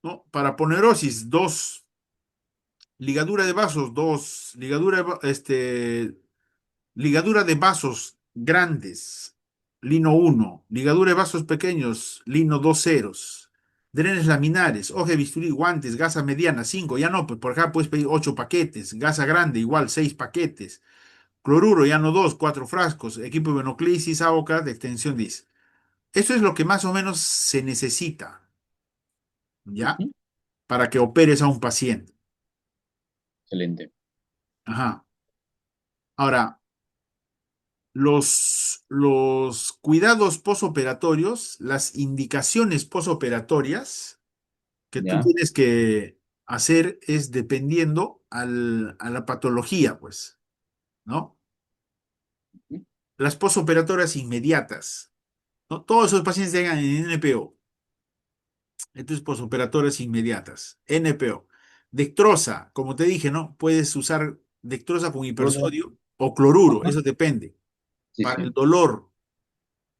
¿no? Para ponerosis, 2. Ligadura de vasos, 2. Ligadura de vasos grandes, lino 1. Ligadura de vasos pequeños, lino 2 ceros. Drenes laminares, hoja de bisturí, guantes, gasa mediana, 5. Ya no, pues por acá puedes pedir 8 paquetes. Gasa grande, igual, 6 paquetes. Cloruro, ya no 2, 4 frascos. Equipo de venoclisis, AOCAD, de extensión DIS. Eso es lo que más o menos se necesita, ¿ya? Ujú. Para que operes a un paciente. Excelente. Ajá. Ahora, los cuidados posoperatorios, las indicaciones posoperatorias que tú Ya. tienes que hacer es dependiendo a la patología, pues, ¿no? Ujú. Las posoperatorias inmediatas, ¿no? Todos esos pacientes llegan en NPO. Entonces, posoperatorias inmediatas. NPO. Dextrosa, como te dije, ¿no? Puedes usar dextrosa con Todo. hipersodio o cloruro, Ajá. eso depende. Sí, Para el sí. dolor,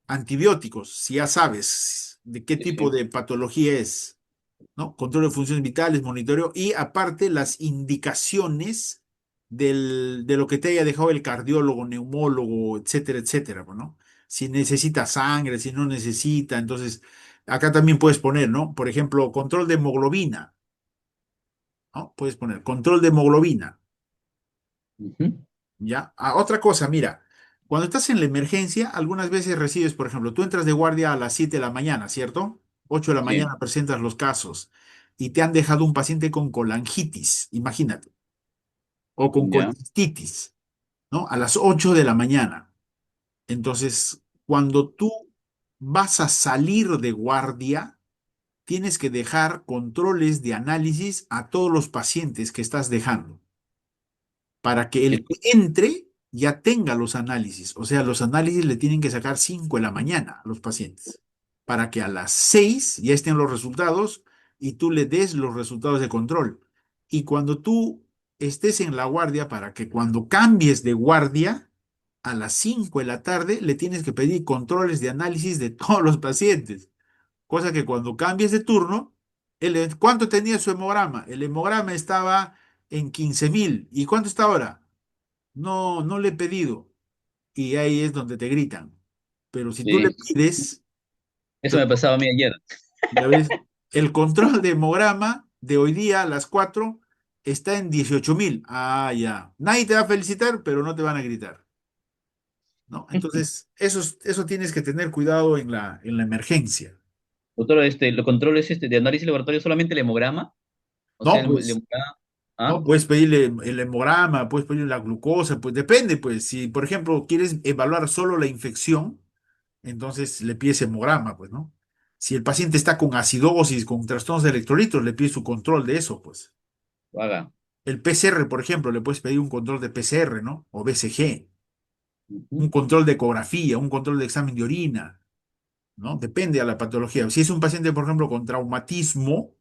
antibióticos, si ya sabes de qué Sí, tipo sí. de patología es, ¿no? Control de funciones vitales, monitoreo y aparte las indicaciones de lo que te haya dejado el cardiólogo, neumólogo, etcétera, etcétera, pues, ¿no? Si necesita sangre, si no necesita, entonces acá también puedes poner, ¿no? Por ejemplo, control de hemoglobina, ¿no? Puedes poner control de hemoglobina. Ujú. ¿Ya? Otra cosa, mira, cuando estás en la emergencia, algunas veces recibes, por ejemplo, tú entras de guardia a las 7 de la mañana, ¿cierto? 8 de la Sí. mañana presentas los casos y te han dejado un paciente con colangitis, imagínate, o con Ya. colestitis, ¿no? A las 8 de la mañana. Entonces, cuando tú vas a salir de guardia, tienes que dejar controles de análisis a todos los pacientes que estás dejando, para que Sí. el que entre ya tenga los análisis. O sea, los análisis le tienen que sacar 5 de la mañana a los pacientes, para que a las 6 ya estén los resultados y tú le des los resultados de control. Y cuando tú estés en la guardia, para que cuando cambies de guardia, a las 5 de la tarde le tienes que pedir controles de análisis de todos los pacientes. Cosa que cuando cambies de turno, ¿cuánto tenía su hemograma? El hemograma estaba en 15.000. ¿Y cuánto está ahora? No, no le he pedido. Y ahí es donde te gritan. Pero si tú le Sí. pides, Eso te- me pasaba a mí ayer. ya ves, el control de hemograma de hoy día a las 4 está en 18.000. Ah, ya. Nadie te va a felicitar, pero no te van a gritar, ¿no? Entonces, eso tienes que tener cuidado en la emergencia. Doctor, los controles de análisis laboratorio solamente el hemograma. O sea, No, el pues, hemograma. ¿Ah? no, puedes pedirle el hemograma, puedes pedirle la glucosa, pues depende, pues, si por ejemplo quieres evaluar solo la infección, entonces le pides hemograma, pues, ¿no? Si el paciente está con acidosis, con trastornos de electrolitos, le pides su control de eso, pues. Haga. El PCR, por ejemplo, le puedes pedir un control de PCR, ¿no? O BCG, un Ujú. control de ecografía, un control de examen de orina, ¿no? Depende a la patología. Si es un paciente, por ejemplo, con traumatismo,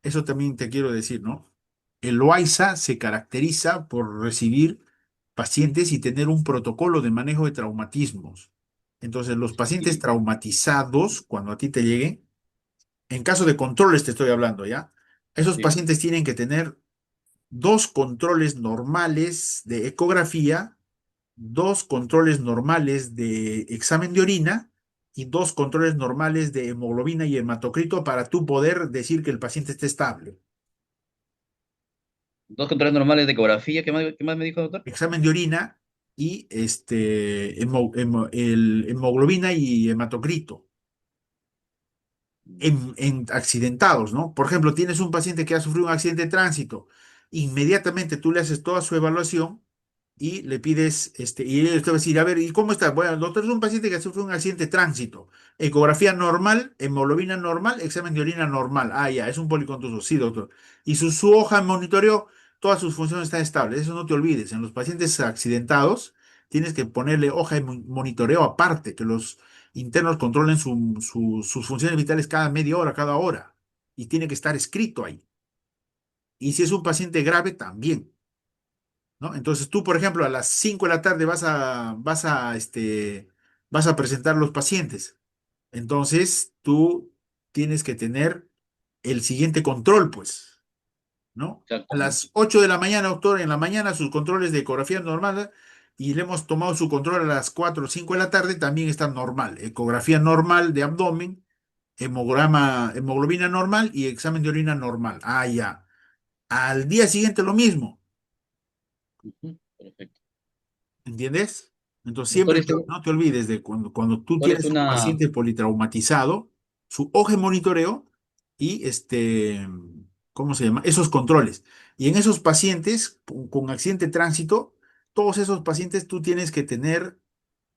eso también te quiero decir, ¿no? El Loaiza se caracteriza por recibir pacientes y tener un protocolo de manejo de traumatismos. Entonces, los pacientes Sí, traumatizados, cuando a ti te lleguen, en caso de controles te estoy hablando, ¿ya? Esos sí. pacientes tienen que tener dos controles normales de ecografía, dos controles normales de examen de orina y dos controles normales de hemoglobina y hematocrito para tú poder decir que el paciente esté estable. Dos controles normales de ecografía. Qué más me dijo, doctor? Examen de orina y el hemoglobina y hematocrito. En accidentados, ¿no? Por ejemplo, tienes un paciente que ha sufrido un accidente de tránsito, inmediatamente tú le haces toda su evaluación y le pides, y él te va a decir, a ver, ¿y cómo está? Bueno, doctor, es un paciente que sufre un accidente de tránsito, ecografía normal, hemoglobina normal, examen de orina normal. Ah, ya, es un policontuso, sí, doctor. Y su hoja de monitoreo, todas sus funciones están estables, eso no te olvides. En los pacientes accidentados, tienes que ponerle hoja de monitoreo aparte, que los internos controlen sus funciones vitales cada media hora, cada hora, y tiene que estar escrito ahí. Y si es un paciente grave, también. ¿No? Entonces tú, por ejemplo, a las 5 de la tarde vas a presentar los pacientes. Entonces tú tienes que tener el siguiente control, pues, ¿no? A Exactamente. las 8 de la mañana, doctor, en la mañana sus controles de ecografía normal y le hemos tomado su control a las 4 o 5 de la tarde, también está normal. Ecografía normal de abdomen, hemoglobina normal y examen de orina normal. Ah, ya. Al día siguiente lo mismo. Ujú, perfecto. ¿Entiendes? Entonces Doctor, siempre no te olvides de cuando tú doctor, es tienes un una... paciente politraumatizado, su hoja de monitoreo y ¿cómo se llama? Esos controles. Y en esos pacientes con accidente de tránsito, todos esos pacientes tú tienes que tener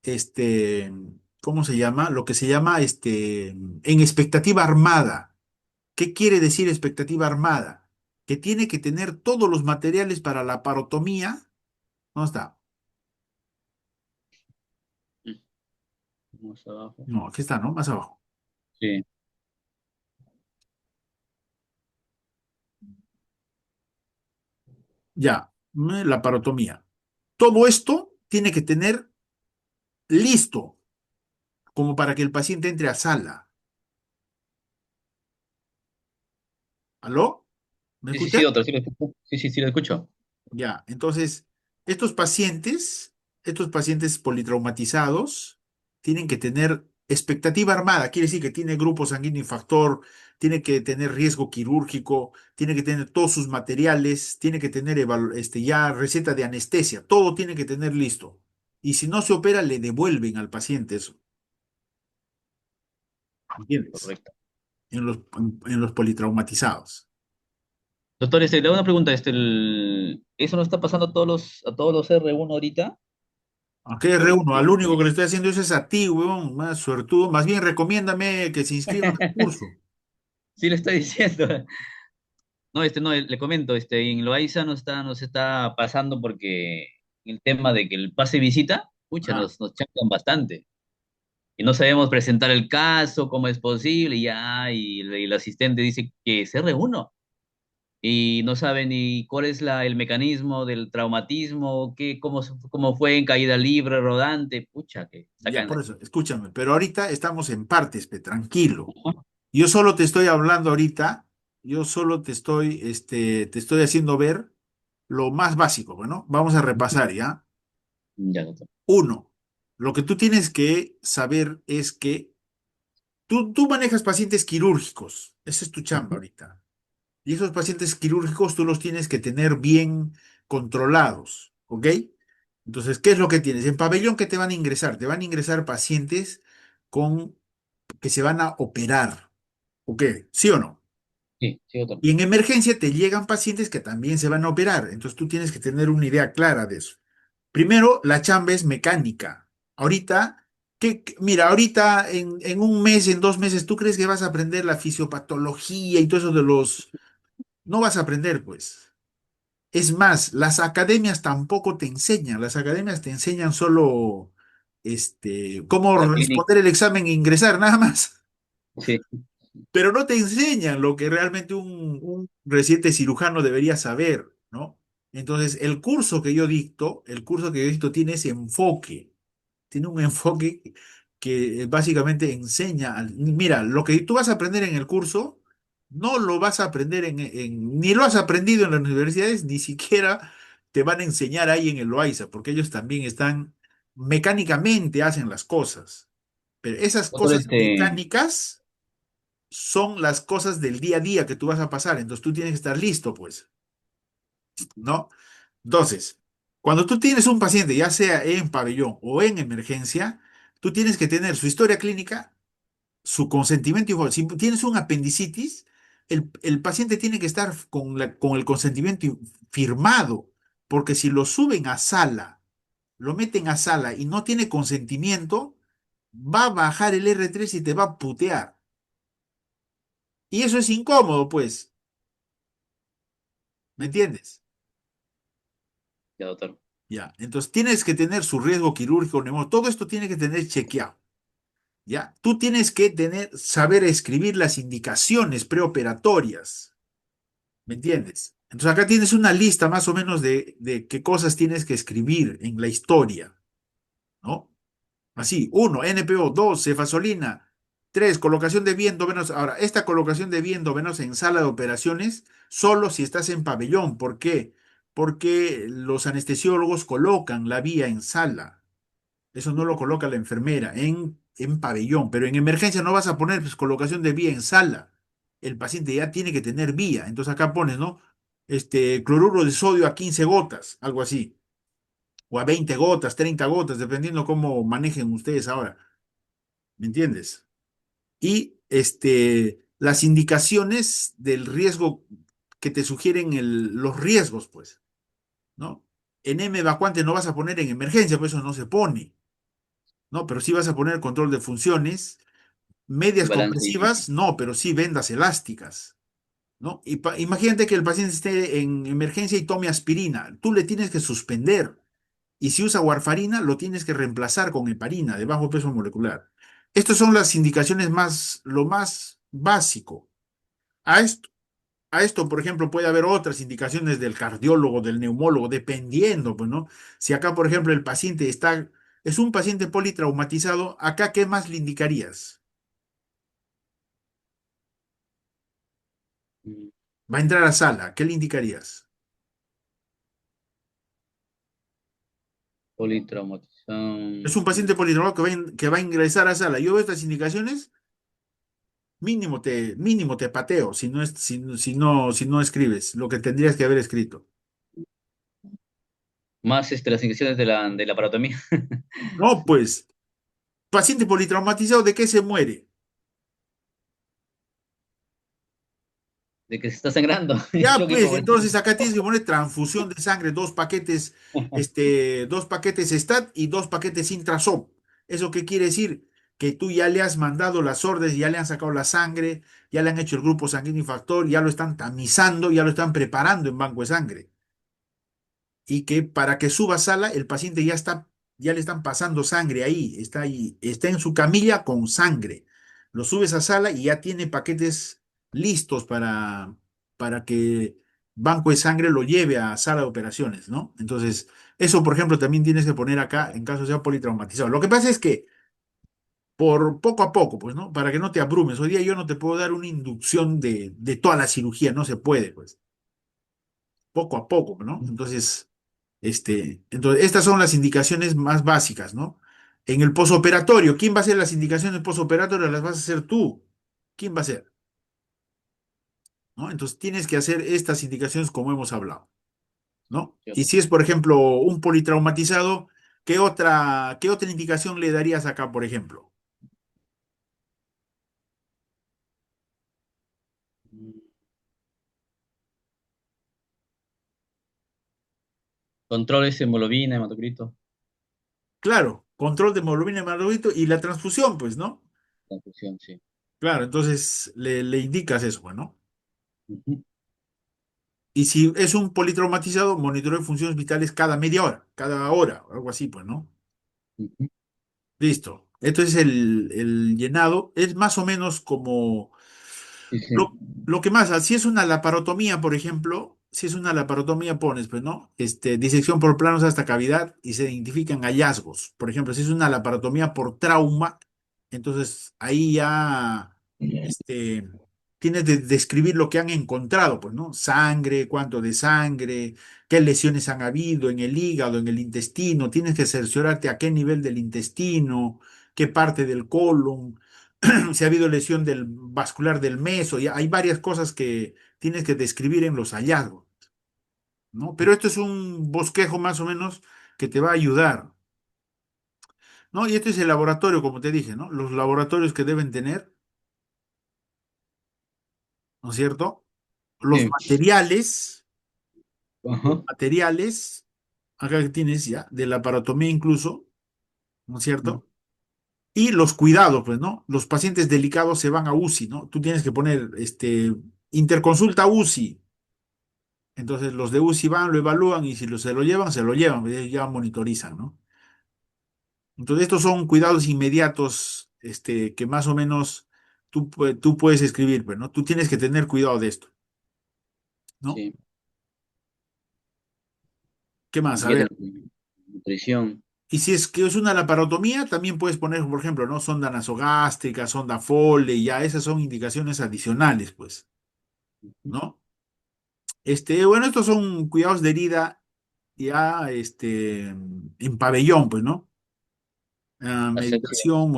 este, ¿cómo se llama? Lo que se llama en expectativa armada. ¿Qué quiere decir expectativa armada? Que tiene que tener todos los materiales para la parotomía. ¿Dónde está? Más abajo. No, aquí está, ¿no? Más abajo. Sí. Ya, la parotomía. Todo esto tiene que tener listo, como para que el paciente entre a sala. ¿Aló? ¿Me Sí, sí, sí, escuchas? doctor, sí lo escucho. Sí, sí, sí lo escucho. Ya, entonces, estos estos pacientes politraumatizados, tienen que tener expectativa armada, quiere decir que tiene grupo sanguíneo y factor, tiene que tener riesgo quirúrgico, tiene que tener todos sus materiales, tiene que tener ya receta de anestesia, todo tiene que tener listo. Y si no se opera, le devuelven al paciente eso, ¿entiendes? Correcto. En los politraumatizados. Doctor, le hago una pregunta, ¿eso no está pasando a todos los R1 ahorita? Aunque es Porque reúno, al único que le estoy haciendo eso es a ti, weón, más suertudo. Más bien recomiéndame que se inscriba en el curso. sí le estoy diciendo. No, no, le comento, en Loaiza nos está pasando porque el tema de que el pase visita, pucha, Ah, nos chancan bastante. Y no sabemos presentar el caso, cómo es posible, y ya, y el asistente dice que es R1 y no sabe ni cuál es el mecanismo del traumatismo, cómo fue en caída libre, rodante, pucha, que ya, sacan por la... eso, escúchame, pero ahorita estamos en partes, tranquilo. Yo solo te estoy hablando ahorita, yo solo te estoy haciendo ver lo más básico, bueno, vamos a repasar, ¿ya? Ya, doctor. Uno, lo que tú tienes que saber es que tú manejas pacientes quirúrgicos, esa es tu chamba Ujú. ahorita. Y esos pacientes quirúrgicos tú los tienes que tener bien controlados, ¿ok? Entonces, ¿qué es lo que tienes? En pabellón, ¿qué te van a ingresar? Te van a ingresar pacientes con, que se van a operar, ¿ok? ¿Sí o no? Sí, sí, doctor. Y en emergencia te llegan pacientes que también se van a operar. Entonces tú tienes que tener una idea clara de eso. Primero, la chamba es mecánica. Ahorita, mira, ahorita en un mes, en 2 meses, ¿tú crees que vas a aprender la fisiopatología y todo eso de los... No vas a aprender, pues. Es más, las academias tampoco te enseñan. Las academias te enseñan solo cómo La clínica, responder el examen e ingresar, nada más. sí. pero no te enseñan lo que realmente un reciente cirujano debería saber, ¿no? Entonces, el curso que yo dicto tiene ese enfoque, tiene un enfoque que básicamente enseña, mira, lo que tú vas a aprender en el curso, no lo vas a aprender ni lo has aprendido en las universidades, ni siquiera te van a enseñar ahí en el Loaiza, porque ellos también están, mecánicamente hacen las cosas, pero esas Doctor, cosas mecánicas son las cosas del día a día que tú vas a pasar, entonces tú tienes que estar listo, pues, ¿no? Entonces, cuando tú tienes un paciente, ya sea en pabellón o en emergencia, tú tienes que tener su historia clínica, su consentimiento informado. Si tienes un apendicitis, el paciente tiene que estar con el consentimiento firmado, porque si lo suben a sala, lo meten a sala y no tiene consentimiento, va a bajar el R3 y te va a putear. Y eso es incómodo, pues. ¿Me entiendes? ya, doctor. Ya, entonces tienes que tener su riesgo quirúrgico, todo esto tiene que tener chequeado, ¿ya? Tú tienes que saber escribir las indicaciones preoperatorias, ¿me entiendes? Entonces acá tienes una lista más o menos de qué cosas tienes que escribir en la historia, ¿no? Así, uno, NPO, dos, cefasolina, tres, colocación de vía endovenosa. Ahora, esta colocación de vía endovenosa en sala de operaciones, solo si estás en pabellón. ¿Por qué? Porque los anestesiólogos colocan la vía en sala. Eso no lo coloca la enfermera en pabellón. Pero en emergencia no vas a poner pues, colocación de vía en sala. El paciente ya tiene que tener vía. Entonces acá pones, ¿no? Cloruro de sodio a 15 gotas, algo así o a 20 gotas, 30 gotas, dependiendo cómo manejen ustedes ahora, ¿me entiendes? Y las indicaciones del riesgo que te sugieren los riesgos, pues, ¿no? En M evacuante no vas a poner en emergencia, pues eso no se pone, ¿no? Pero sí vas a poner control de funciones, Y medias balance difícil. compresivas, no, pero sí vendas elásticas, ¿no? Y imagínate que el paciente esté en emergencia y tome aspirina, tú le tienes que suspender. Y si usa warfarina, lo tienes que reemplazar con heparina de bajo peso molecular. Estas son las indicaciones lo más básico. A esto, a esto, por ejemplo, puede haber otras indicaciones del cardiólogo, del neumólogo, dependiendo, pues, ¿no? Si acá, por ejemplo, es un paciente politraumatizado, acá, ¿qué más le indicarías? Mm, Va a entrar a sala, ¿qué le indicarías? Es Politraumatización. un paciente politraumático que va a ingresar a sala. Yo veo estas indicaciones, mínimo te pateo si no escribes lo que tendrías que haber escrito. Más las indicaciones de la paratomía, No, pues, paciente politraumatizado, ¿de qué se muere? de que se está sangrando. Ya, Creo que pues, como entonces acá tienes que poner transfusión de sangre, dos paquetes STAT y dos paquetes Intrazop. ¿Eso qué quiere decir? Que tú ya le has mandado las órdenes, ya le han sacado la sangre, ya le han hecho el grupo sanguíneo factor, ya lo están tamizando, ya lo están preparando en banco de sangre. Y que para que suba a sala, el paciente ya le están pasando sangre ahí, está en su camilla con sangre. Lo subes a sala y ya tiene paquetes listos para que banco de sangre lo lleve a sala de operaciones, ¿no? Entonces, eso, por ejemplo, también tienes que poner acá en caso sea politraumatizado. Lo que pasa es que por poco a poco, pues, ¿no? Para que no te abrumes. Hoy día yo no te puedo dar una inducción de toda la cirugía, no se puede, pues, poco a poco, ¿no? Entonces, estas son las indicaciones más básicas, ¿no? En el posoperatorio, ¿quién va a hacer las indicaciones posoperatorias? Las vas a hacer tú. ¿Quién va a hacer? ¿No? Entonces, tienes que hacer estas indicaciones como hemos hablado, ¿no? Y si es, por ejemplo, un politraumatizado, ¿qué otra indicación le darías acá, por ejemplo? controles, hemoglobina, hematocrito, Claro, control de hemoglobina hematocrit y la transfusión, pues, ¿no? transfusión, sí. Claro, entonces le indicas eso, pues, ¿no? Ujú, Y si es un politraumatizado, monitoreo de funciones vitales cada media hora, cada hora, algo así, pues, ¿no? ujú. Listo. Entonces el llenado es más o menos como, Sí, sí. Lo, lo que más, si es una laparotomía, por ejemplo, si es una laparotomía pones, pues, ¿no? Disección por planos hasta cavidad y se identifican hallazgos. Por ejemplo, si es una laparotomía por trauma, entonces ahí ya, este, tienes de describir lo que han encontrado, pues, ¿no? Sangre, cuánto de sangre, qué lesiones han habido en el hígado, en el intestino, tienes que cerciorarte a qué nivel del intestino, qué parte del colon, si ha habido lesión del vascular del meso, y hay varias cosas que tienes que describir en los hallazgos, ¿no? Pero esto es un bosquejo más o menos que te va a ayudar, ¿no? Y este es el laboratorio, como te dije, ¿no? Los laboratorios que deben tener, ¿no es cierto? Los Sí. Ajá. materiales, acá que tienes ya, de la aparatomía incluso, ¿no es Ujú. cierto? Y los cuidados, pues, ¿no? Los pacientes delicados se van a UCI, ¿no? Tú tienes que poner, interconsulta UCI. Entonces los de UCI van, lo evalúan y si se lo llevan, se lo llevan, ya monitorizan, ¿no? Entonces estos son cuidados inmediatos, que más o menos tú puedes escribir, pero ¿no? Tú tienes que tener cuidado de esto, ¿no? Sí. ¿Qué más? A Dieta, ver. nutrición. Y si es que es una laparotomía, también puedes poner, por ejemplo, ¿no? Sonda nasogástrica, sonda Foley, ya esas son indicaciones adicionales, pues, ¿no? Bueno, estos son cuidados de herida ya, en pabellón, pues, ¿no? Asepsia. Medicación,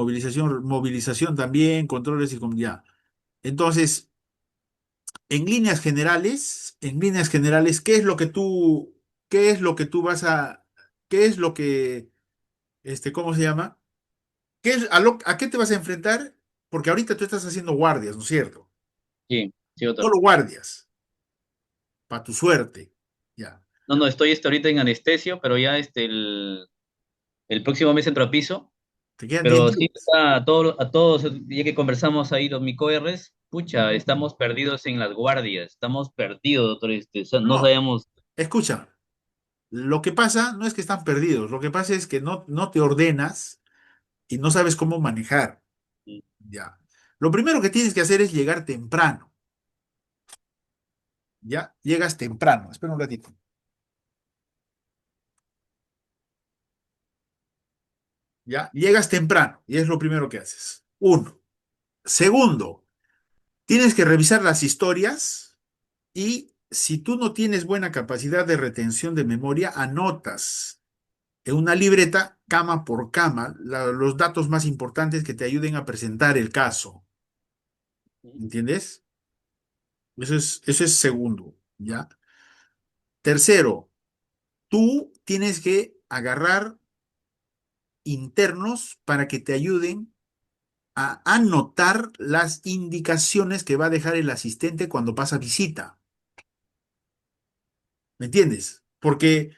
movilización también, controles y ya. Entonces, en líneas generales, qué es lo que tú vas a, qué es lo que, ¿cómo se llama? ¿A qué te vas a enfrentar? Porque ahorita tú estás haciendo guardias, ¿no es cierto? Sí, sí, doctor. Solo guardias, para tu suerte, ya. No, no, estoy ahorita en anestesio, pero ya el próximo mes entro a piso. Te quedan 10 Pero sí, días. a todos, ya que conversamos ahí, los micoRs, pucha, estamos perdidos en las guardias, estamos perdidos, doctor, no No, sabemos. escucha, lo que pasa no es que están perdidos, lo que pasa es que no te ordenas y no sabes cómo manejar. Ya. Lo primero que tienes que hacer es llegar temprano. Ya. Llegas temprano. Espera un ratito. Ya. Llegas temprano y es lo primero que haces. Uno. Segundo, tienes que revisar las historias y si tú no tienes buena capacidad de retención de memoria, anotas en una libreta, cama por cama, los datos más importantes que te ayuden a presentar el caso. ¿Entiendes? Eso es segundo. ¿Ya? Tercero, tú tienes que agarrar internos para que te ayuden a anotar las indicaciones que va a dejar el asistente cuando pasa visita. ¿Me entiendes? Porque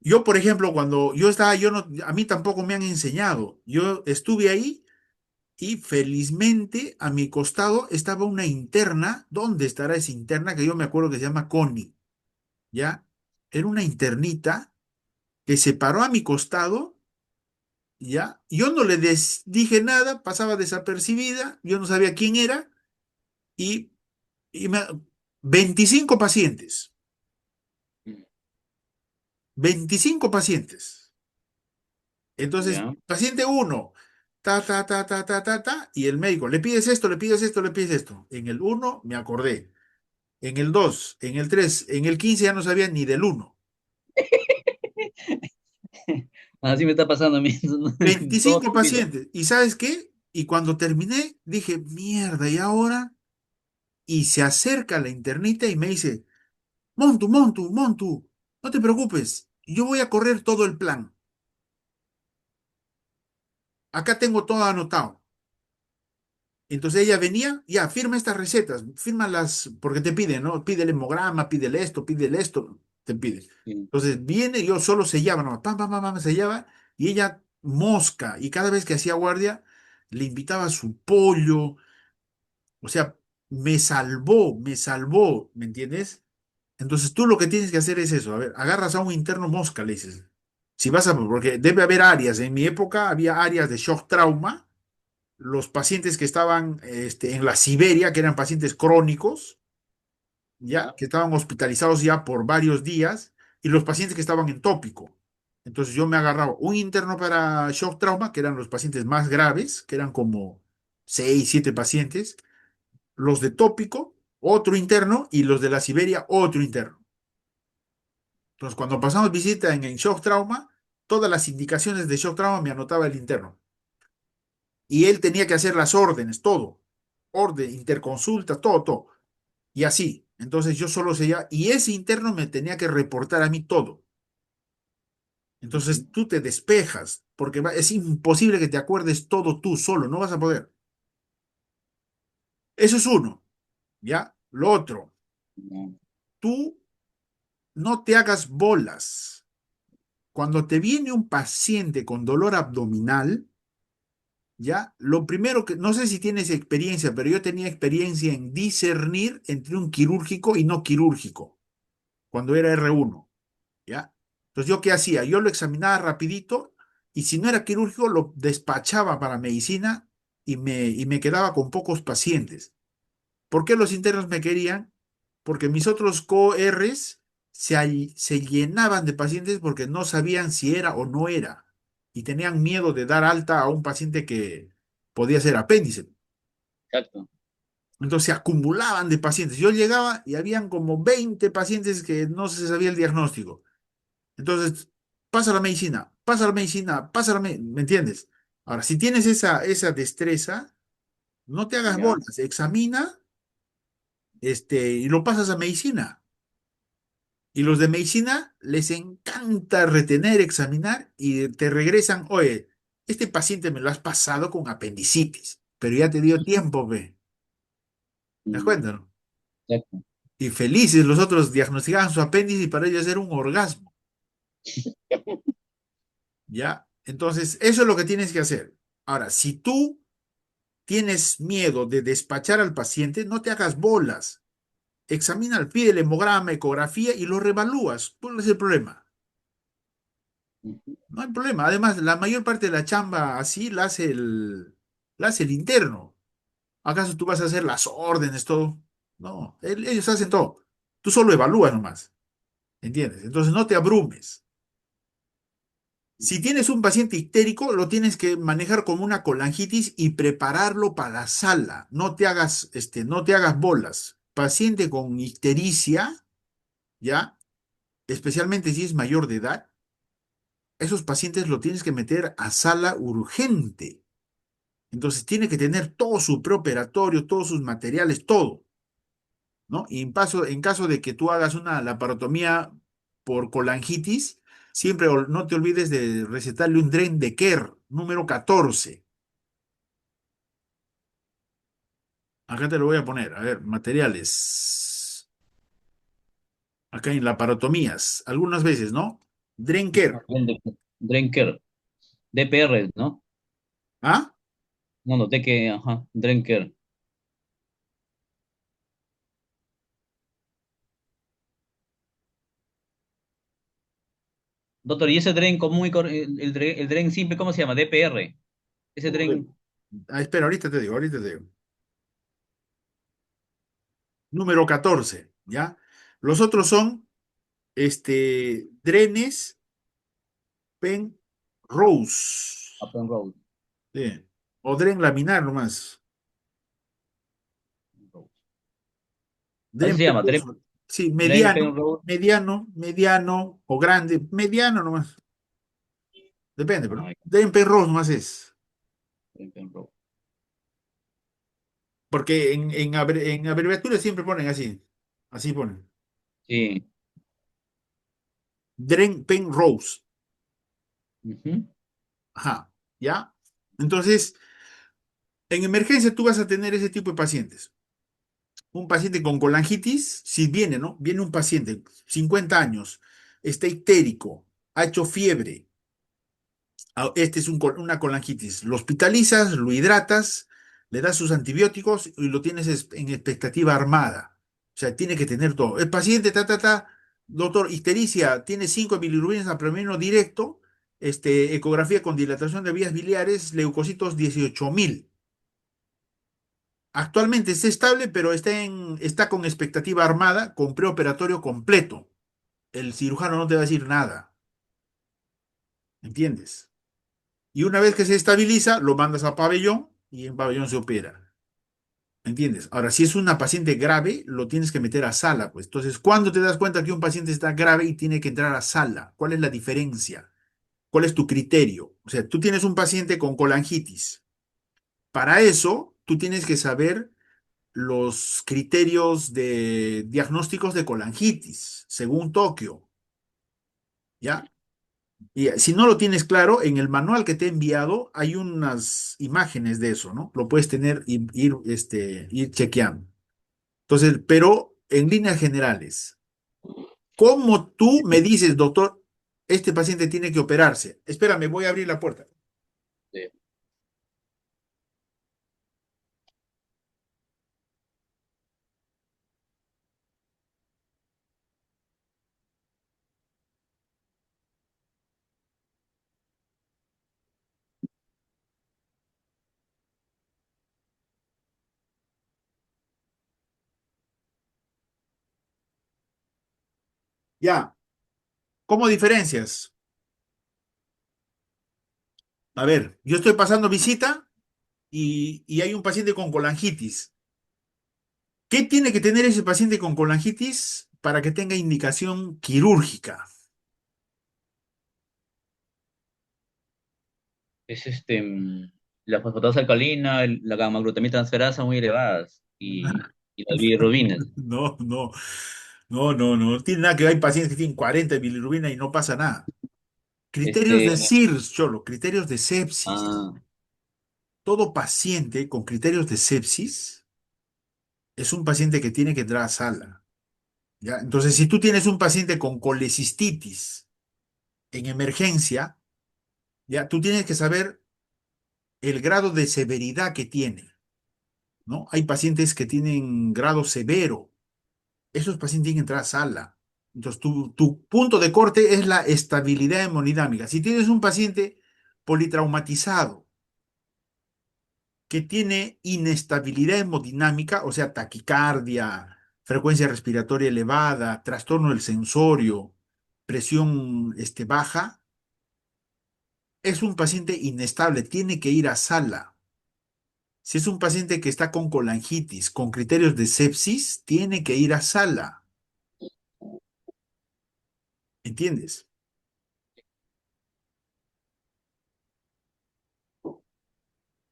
yo, por ejemplo, cuando yo estaba, yo no, a mí tampoco me han enseñado. Yo estuve ahí y felizmente a mi costado estaba una interna. ¿Dónde estará esa interna? Que yo me acuerdo que se llama Connie, ¿ya? Era una internita que se paró a mi costado. ¿Ya? Yo no le dije nada, pasaba desapercibida, yo no sabía quién era y, y me- 25 pacientes, 25 pacientes. Entonces, Ya. paciente uno, ta, ta, ta, ta, ta, ta, ta, y el médico, le pides esto, le pides esto, le pides esto. En el uno me acordé, en el 2, en el 3, en el 15 ya no sabía ni del uno. Así me está pasando a mí, todo 25 se olvida. pacientes. ¿Y sabes qué? Y cuando terminé, dije, mierda, ¿y ahora? Y se acerca la internita y me dice, Montu, no te preocupes, yo voy a correr todo el plan. Acá tengo todo anotado. Entonces ella venía, ya, firma estas recetas, fírmalas, porque te piden, ¿no? Pide el hemograma, pídele esto, te pide. Sí, Entonces viene, yo solo sellaba, ¿no? Pam, pam, pam, pam, sellaba, y ella mosca, y cada vez que hacía guardia, le invitaba su pollo, o sea, me salvó, ¿me entiendes? Entonces tú lo que tienes que hacer es eso, a ver, agarras a un interno mosca, le dices. Si vas a, porque debe haber áreas, en mi época había áreas de shock trauma, los pacientes que estaban en la Siberia, que eran pacientes crónicos, ya, Ya. que estaban hospitalizados ya por varios días, y los pacientes que estaban en tópico. Entonces yo me agarraba un interno para shock trauma, que eran los pacientes más graves, que eran como 6, 7 pacientes, los de tópico, otro interno, y los de la Siberia, otro interno. Entonces cuando pasamos visita en shock trauma, todas las indicaciones de shock trauma me anotaba el interno. Y él tenía que hacer las órdenes, todo. Orden, interconsulta, todo, todo. Y así. Entonces yo solo seguía, y ese interno me tenía que reportar a mí todo. Ujú. Entonces tú te despejas, porque es imposible que te acuerdes todo tú solo, no vas a poder. Eso es uno, ¿ya? Lo otro, No. tú no te hagas bolas. Cuando te viene un paciente con dolor abdominal, ¿ya? Lo primero que, no sé si tienes experiencia, pero yo tenía experiencia en discernir entre un quirúrgico y no quirúrgico, cuando era R1. ¿Ya? Entonces, ¿yo qué hacía? Yo lo examinaba rapidito y si no era quirúrgico, lo despachaba para medicina y me quedaba con pocos pacientes. ¿Por qué los internos me querían? Porque mis otros co-Rs se llenaban de pacientes porque no sabían si era o no era y tenían miedo de dar alta a un paciente que podía ser apéndice. Exacto. Entonces se acumulaban de pacientes. Yo llegaba y habían como 20 pacientes que no se sabía el diagnóstico. Entonces, pasa la medicina, ¿me entiendes? Ahora, si tienes esa destreza, no te hagas Ya. bolas, examina, y lo pasas a medicina. Y los de medicina les encanta retener, examinar y te regresan, oye, este paciente me lo has pasado con apendicitis, pero ya te dio tiempo, ve. ¿Te das Mm, cuenta, no? exacto. Y felices los otros diagnosticaban su apéndice y para ellos era un orgasmo, ¿ya? Entonces, eso es lo que tienes que hacer. Ahora, si tú tienes miedo de despachar al paciente, no te hagas bolas. Examina al pie el hemograma, ecografía y lo revalúas. ¿Cuál es el problema? Ujú. No hay problema. Además, la mayor parte de la chamba así la hace el interno. ¿Acaso tú vas a hacer las órdenes, todo? No, ellos hacen todo. Tú solo evalúas nomás. ¿Entiendes? Entonces no te abrumes. Si tienes un paciente histérico, lo tienes que manejar como una colangitis y prepararlo para la sala. No te hagas bolas. Paciente con ictericia, ¿ya? Especialmente si es mayor de edad, esos pacientes lo tienes que meter a sala urgente. Entonces tiene que tener todo su preoperatorio, todos sus materiales, todo, ¿no? Y en caso de que tú hagas una laparotomía por colangitis, siempre no te olvides de recetarle un Dren de Kerr, número 14. Acá te lo voy a poner. A ver, materiales. Acá en laparotomías. Algunas veces, ¿no? Dren Kerr. Drenker. DPR, ¿no? ¿Ah? No, noté que, ajá, Drenker. Doctor, ¿y ese dren común el dren simple, cómo se llama? DPR. Ese ¿Cómo de- dren, Espera, ahorita te digo. Número 14, ¿ya? Los otros son, drenes Penrose. Upton Road. Sí. O dren laminar nomás. Así Dren se llama, Penrose. Sí, Dren mediano, Penrose. mediano, mediano o grande. Mediano nomás. Depende, pero Ay, Dren Penrose nomás es. Dren Penrose. Porque en abreviatura siempre ponen así. Así ponen. Sí. Dren Penrose. Ujú. Ajá. ¿Ya? Entonces, en emergencia tú vas a tener ese tipo de pacientes. Un paciente con colangitis, si viene, ¿no? Viene un paciente, 50 años, está ictérico, ha hecho fiebre. Este es una colangitis. Lo hospitalizas, lo hidratas, le das sus antibióticos y lo tienes en expectativa armada. O sea, tiene que tener todo. El paciente, doctor, ictericia, tiene 5 bilirrubinas a promedio directo, ecografía con dilatación de vías biliares, leucocitos 18.000. Actualmente está estable, pero está con expectativa armada, con preoperatorio completo. El cirujano no te va a decir nada, ¿entiendes? Y una vez que se estabiliza, lo mandas a pabellón y en pabellón se opera. ¿Entiendes? Ahora, si es una paciente grave, lo tienes que meter a sala, pues. Entonces, ¿cuándo te das cuenta que un paciente está grave y tiene que entrar a sala? ¿Cuál es la diferencia? ¿Cuál es tu criterio? O sea, tú tienes un paciente con colangitis. Para eso, tú tienes que saber los criterios de diagnósticos de colangitis, según Tokio, ¿ya? Y si no lo tienes claro, en el manual que te he enviado hay unas imágenes de eso, ¿no? Lo puedes tener y ir chequeando. Entonces, pero en líneas generales, ¿cómo tú me dices, doctor, este paciente tiene que operarse? Espérame, voy a abrir la puerta. Sí. Ya, ¿cómo diferencias? A ver, yo estoy pasando visita y hay un paciente con colangitis. ¿Qué tiene que tener ese paciente con colangitis para que tenga indicación quirúrgica? Es la fosfatasa alcalina, la gamma-glutamina transferasa muy elevadas y las bilirrubinas. No, no, no tiene nada que ver. Hay pacientes que tienen 40 de bilirrubina y no pasa nada. Criterios Este, de SIRS, Cholo, criterios de sepsis. ah, Todo paciente con criterios de sepsis es un paciente que tiene que entrar a sala, ¿ya? Entonces, si tú tienes un paciente con colecistitis en emergencia, ya tú tienes que saber el grado de severidad que tiene, ¿no? Hay pacientes que tienen grado severo. Esos pacientes tienen que entrar a sala. Entonces, tu punto de corte es la estabilidad hemodinámica. Si tienes un paciente politraumatizado que tiene inestabilidad hemodinámica, o sea, taquicardia, frecuencia respiratoria elevada, trastorno del sensorio, presión baja, es un paciente inestable, tiene que ir a sala. Si es un paciente que está con colangitis, con criterios de sepsis, tiene que ir a sala. ¿Entiendes?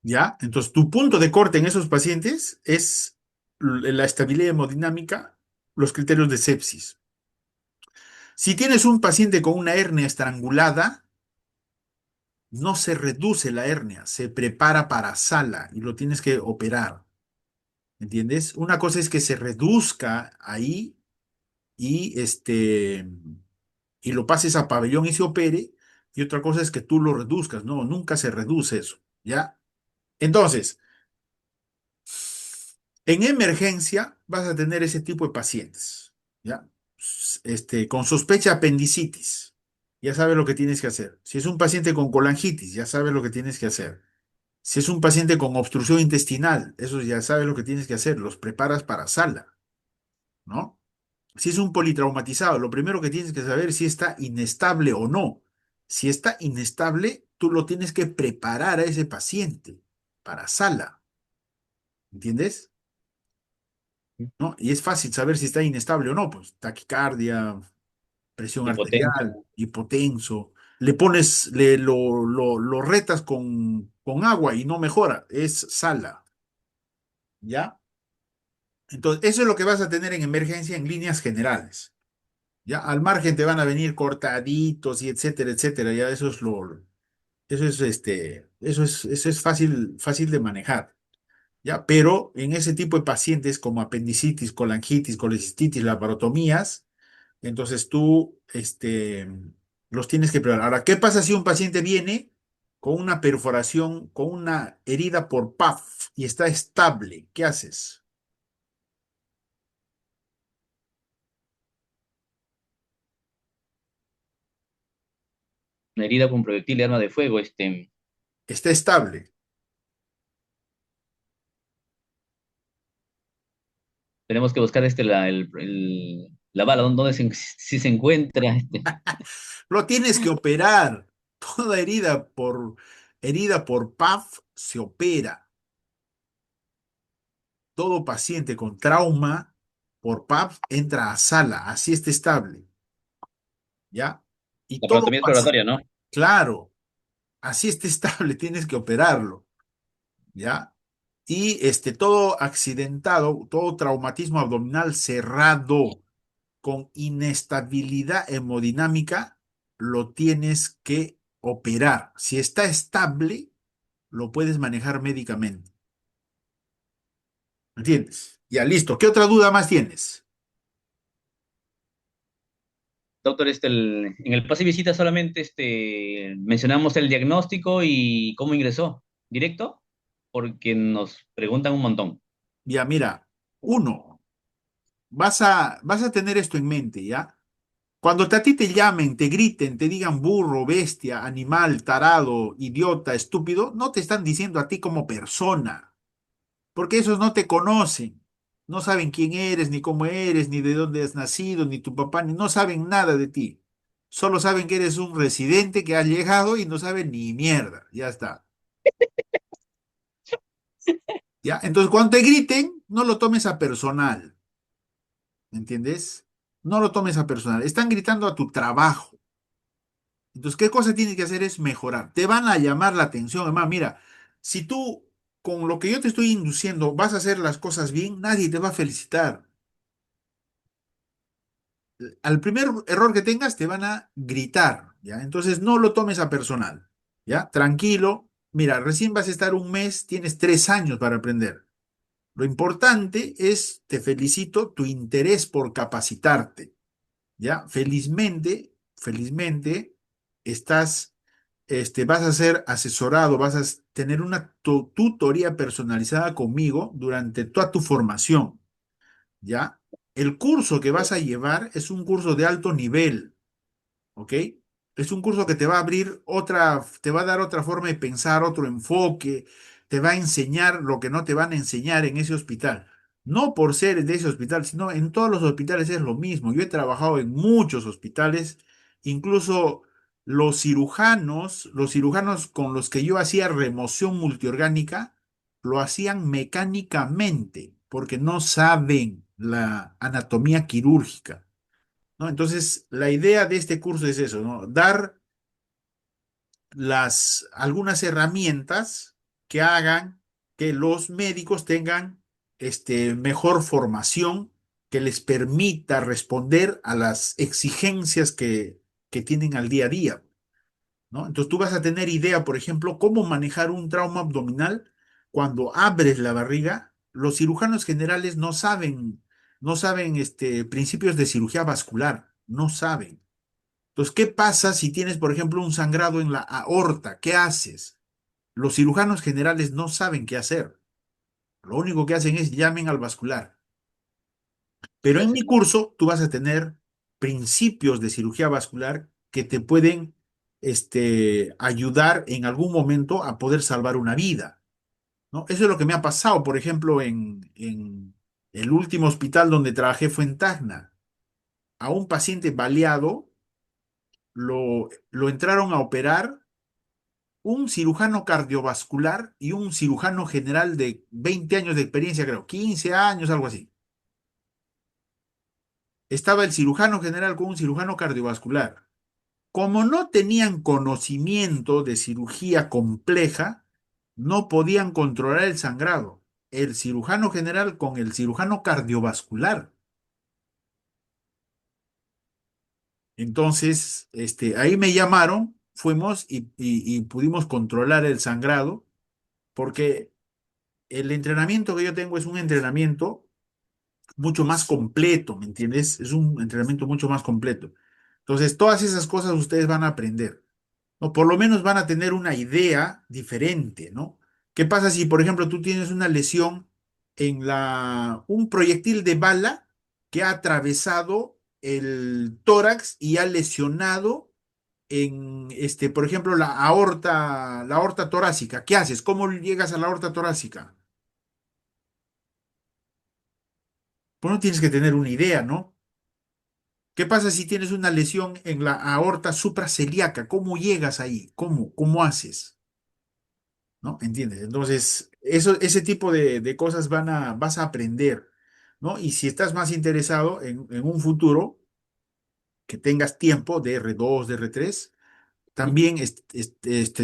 ¿Ya? Entonces, tu punto de corte en esos pacientes es la estabilidad hemodinámica, los criterios de sepsis. Si tienes un paciente con una hernia estrangulada, no se reduce la hernia, se prepara para sala y lo tienes que operar. ¿Entiendes? Una cosa es que se reduzca ahí y y lo pases a pabellón y se opere, y otra cosa es que tú lo reduzcas. No, nunca se reduce eso, ¿ya? Entonces, en emergencia vas a tener ese tipo de pacientes, ¿ya? Con sospecha de apendicitis, ya sabes lo que tienes que hacer. Si es un paciente con colangitis, ya sabes lo que tienes que hacer. Si es un paciente con obstrucción intestinal, eso ya sabes lo que tienes que hacer, los preparas para sala, ¿no? Si es un politraumatizado, lo primero que tienes que saber es si está inestable o no. Si está inestable, tú lo tienes que preparar a ese paciente para sala, ¿entiendes? ¿No? Y es fácil saber si está inestable o no, pues taquicardia, presión hipotenso. arterial, hipotenso. Le pones, lo retas con agua y no mejora, es sala, ¿ya? Entonces, eso es lo que vas a tener en emergencia en líneas generales. Ya al margen te van a venir cortaditos y etcétera, etcétera. Ya eso es fácil, fácil de manejar. Ya, pero en ese tipo de pacientes como apendicitis, colangitis, colecistitis, laparotomías, entonces tú, los tienes que preparar. Ahora, ¿qué pasa si un paciente viene con una perforación, con una herida por PAF y está estable? ¿Qué haces? Una herida con proyectil de arma de fuego, Está estable. Tenemos que buscar la bala, ¿dónde si se encuentra Lo tienes que operar. Toda herida por PAF se opera. Todo paciente con trauma por PAF entra a sala, así está estable, ¿ya? Y la todo anatomía paciente, exploratoria, ¿no? claro, así está estable, tienes que operarlo, ¿ya? Y todo accidentado, todo traumatismo abdominal cerrado con inestabilidad hemodinámica, lo tienes que operar. Si está estable, lo puedes manejar médicamente. ¿Entiendes? Ya, listo. ¿Qué otra duda más tienes? Doctor, en el pase y visita solamente mencionamos el diagnóstico y cómo ingresó. ¿Directo? Porque nos preguntan un montón. Ya, mira, uno, vas a tener esto en mente, ¿ya? Cuando a ti te llamen, te griten, te digan burro, bestia, animal, tarado, idiota, estúpido, no te están diciendo a ti como persona, porque esos no te conocen. No saben quién eres, ni cómo eres, ni de dónde has nacido, ni tu papá, ni no saben nada de ti. Solo saben que eres un residente que ha llegado y no saben ni mierda. Ya está. ¿Ya? Entonces, cuando te griten, no lo tomes a personal. ¿Me entiendes? No lo tomes a personal. Están gritando a tu trabajo. Entonces, ¿qué cosa tienes que hacer? Es mejorar. Te van a llamar la atención. Además, mira, si tú con lo que yo te estoy induciendo vas a hacer las cosas bien, nadie te va a felicitar. Al primer error que tengas, te van a gritar, ¿ya? Entonces, no lo tomes a personal, ¿ya? Tranquilo. Mira, recién vas a estar un mes, tienes 3 años para aprender. Lo importante es, te felicito, tu interés por capacitarte. ¿Ya? Felizmente, estás, vas a ser asesorado, vas a tener una tutoría personalizada conmigo durante toda tu formación, ¿ya? El curso que vas a llevar es un curso de alto nivel. ¿Ok? Es un curso que te va a abrir te va a dar otra forma de pensar, otro enfoque, te va a enseñar lo que no te van a enseñar en ese hospital. No por ser de ese hospital, sino en todos los hospitales es lo mismo. Yo he trabajado en muchos hospitales, incluso los cirujanos con los que yo hacía remoción multiorgánica, lo hacían mecánicamente, porque no saben la anatomía quirúrgica. ¿No? Entonces, la idea de este curso es eso, ¿no? Dar algunas herramientas que hagan que los médicos tengan mejor formación que les permita responder a las exigencias que tienen al día a día, ¿no? Entonces tú vas a tener idea, por ejemplo, cómo manejar un trauma abdominal cuando abres la barriga. Los cirujanos generales no saben principios de cirugía vascular, no saben. Entonces, ¿qué pasa si tienes, por ejemplo, un sangrado en la aorta? ¿Qué haces? Los cirujanos generales no saben qué hacer. Lo único que hacen es llamen al vascular. Pero en mi curso tú vas a tener principios de cirugía vascular que te pueden ayudar en algún momento a poder salvar una vida, ¿no? Eso es lo que me ha pasado, por ejemplo, en el último hospital donde trabajé fue en Tacna. A un paciente baleado lo entraron a operar un cirujano cardiovascular y un cirujano general de 20 años de experiencia, creo, 15 años, algo así. Estaba el cirujano general con un cirujano cardiovascular. Como no tenían conocimiento de cirugía compleja, no podían controlar el sangrado. El cirujano general con el cirujano cardiovascular. Entonces, ahí me llamaron, fuimos y pudimos controlar el sangrado, porque el entrenamiento que yo tengo es un entrenamiento mucho más completo, ¿me entiendes? Es un entrenamiento mucho más completo. Entonces, todas esas cosas ustedes van a aprender, ¿no? Por lo menos van a tener una idea diferente, ¿no? ¿Qué pasa si, por ejemplo, tú tienes una lesión un proyectil de bala que ha atravesado el tórax y ha lesionado por ejemplo, la aorta torácica? ¿Qué haces? ¿Cómo llegas a la aorta torácica? Pues no tienes que tener una idea, ¿no? ¿Qué pasa si tienes una lesión en la aorta supracelíaca? ¿Cómo llegas ahí? ¿Cómo haces? ¿No? ¿Entiendes? Entonces, ese tipo de cosas vas a aprender, ¿no? Y si estás más interesado en un futuro, que tengas tiempo de R2, de R3, también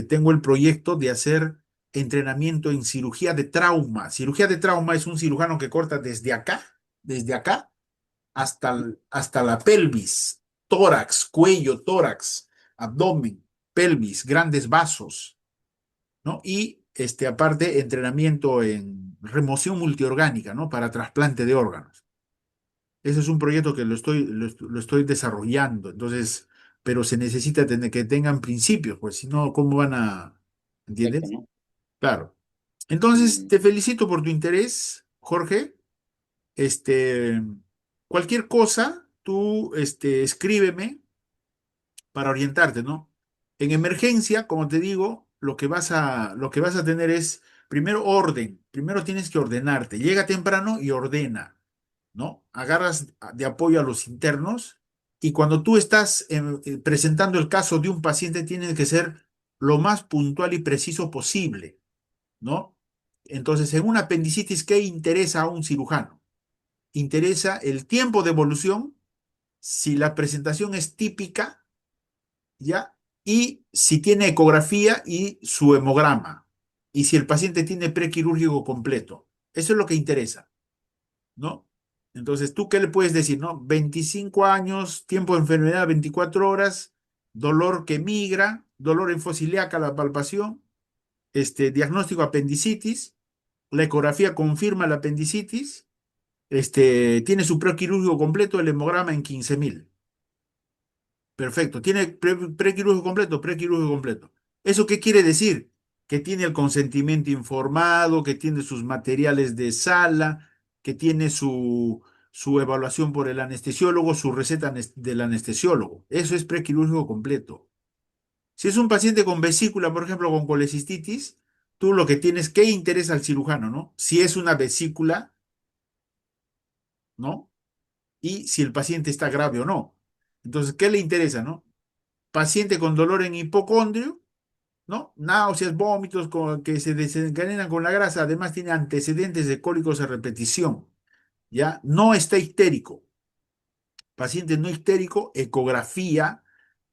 tengo el proyecto de hacer entrenamiento en cirugía de trauma. Cirugía de trauma es un cirujano que corta desde acá hasta la pelvis, tórax, cuello, tórax, abdomen, pelvis, grandes vasos, ¿no? Y aparte, entrenamiento en remoción multiorgánica, ¿no? Para trasplante de órganos. Ese es un proyecto que lo estoy desarrollando, entonces, pero se necesita tener, que tengan principios, pues si no, ¿cómo van a, Exacto, ¿entiendes? ¿no? Claro. Entonces, Mm, te felicito por tu interés, Jorge. Este, cualquier cosa, tú, escríbeme para orientarte, ¿no? En emergencia, como te digo, lo que vas a tener es, primero, orden. Primero tienes que ordenarte. Llega temprano y ordena, ¿no? Agarras de apoyo a los internos y cuando tú estás presentando el caso de un paciente, tienes que ser lo más puntual y preciso posible, ¿no? Entonces, en una apendicitis, ¿qué interesa a un cirujano? Interesa el tiempo de evolución, si la presentación es típica, ¿ya? Y si tiene ecografía y su hemograma, y si el paciente tiene prequirúrgico completo. Eso es lo que interesa, ¿no? Entonces, ¿tú qué le puedes decir, no? 25 años, tiempo de enfermedad, 24 horas, dolor que migra, dolor en fosiliaca, la palpación, diagnóstico apendicitis, la ecografía confirma la apendicitis, tiene su prequirúrgico completo, el hemograma en 15.000. Perfecto. ¿Tiene prequirúrgico completo? Prequirúrgico completo. ¿Eso qué quiere decir? Que tiene el consentimiento informado, que tiene sus materiales de sala, que tiene su evaluación por el anestesiólogo, su receta del anestesiólogo. Eso es prequirúrgico completo. Si es un paciente con vesícula, por ejemplo, con colecistitis, tú lo que tienes, ¿qué interesa al cirujano, no? Si es una vesícula, ¿no? Y si el paciente está grave o no. Entonces, ¿qué le interesa, no? Paciente con dolor en hipocondrio, ¿no? Náuseas, vómitos que se desencadenan con la grasa, además tiene antecedentes de cólicos a repetición, ¿ya? No está histérico. Paciente no histérico, ecografía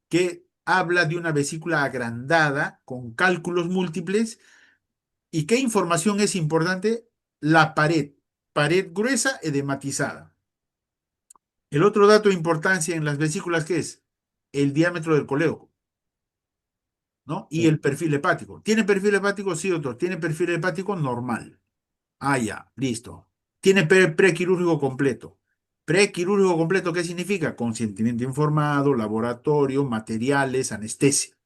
que habla de una vesícula agrandada con cálculos múltiples. ¿Y qué información es importante? La pared gruesa edematizada. El otro dato de importancia en las vesículas, ¿qué es? El diámetro del colédoco, ¿no? Y el perfil hepático. ¿Tiene perfil hepático? Sí, doctor. Tiene perfil hepático normal. Ah, ya, listo. Tiene prequirúrgico completo. Prequirúrgico completo, ¿qué significa? Consentimiento informado, laboratorio, materiales, anestesia,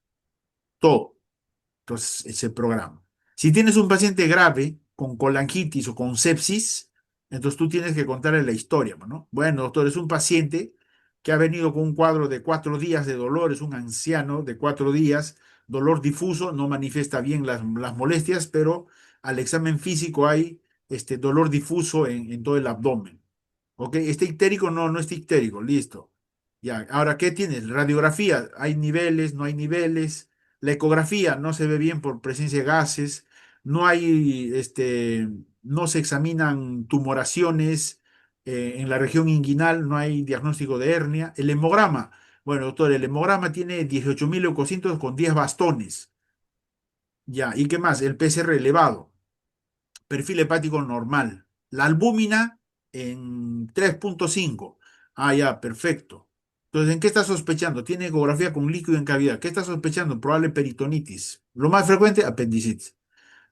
todo. Entonces, ese programa. Si tienes un paciente grave con colangitis o con sepsis, entonces tú tienes que contarle la historia, ¿no? Bueno, doctor, es un paciente que ha venido con un cuadro de 4 días de dolor, es un anciano de 4 días, dolor difuso, no manifiesta bien las molestias, pero al examen físico hay dolor difuso en todo el abdomen. ¿Ok? ¿Está ictérico? No, no está ictérico. Listo. Ya. Ahora, ¿qué tienes? Radiografía. ¿Hay niveles? ¿No hay niveles? La ecografía no se ve bien por presencia de gases. No hay, no se examinan tumoraciones en la región inguinal. No hay diagnóstico de hernia. El hemograma. Bueno, doctor, el hemograma tiene 18.000 leucocitos con 10 bastones. Ya. ¿Y qué más? El PCR elevado, perfil hepático normal. La albúmina en 3,5. Ah, ya, perfecto. Entonces, ¿en qué está sospechando? Tiene ecografía con líquido en cavidad. ¿Qué está sospechando? Probable peritonitis. Lo más frecuente, apendicitis.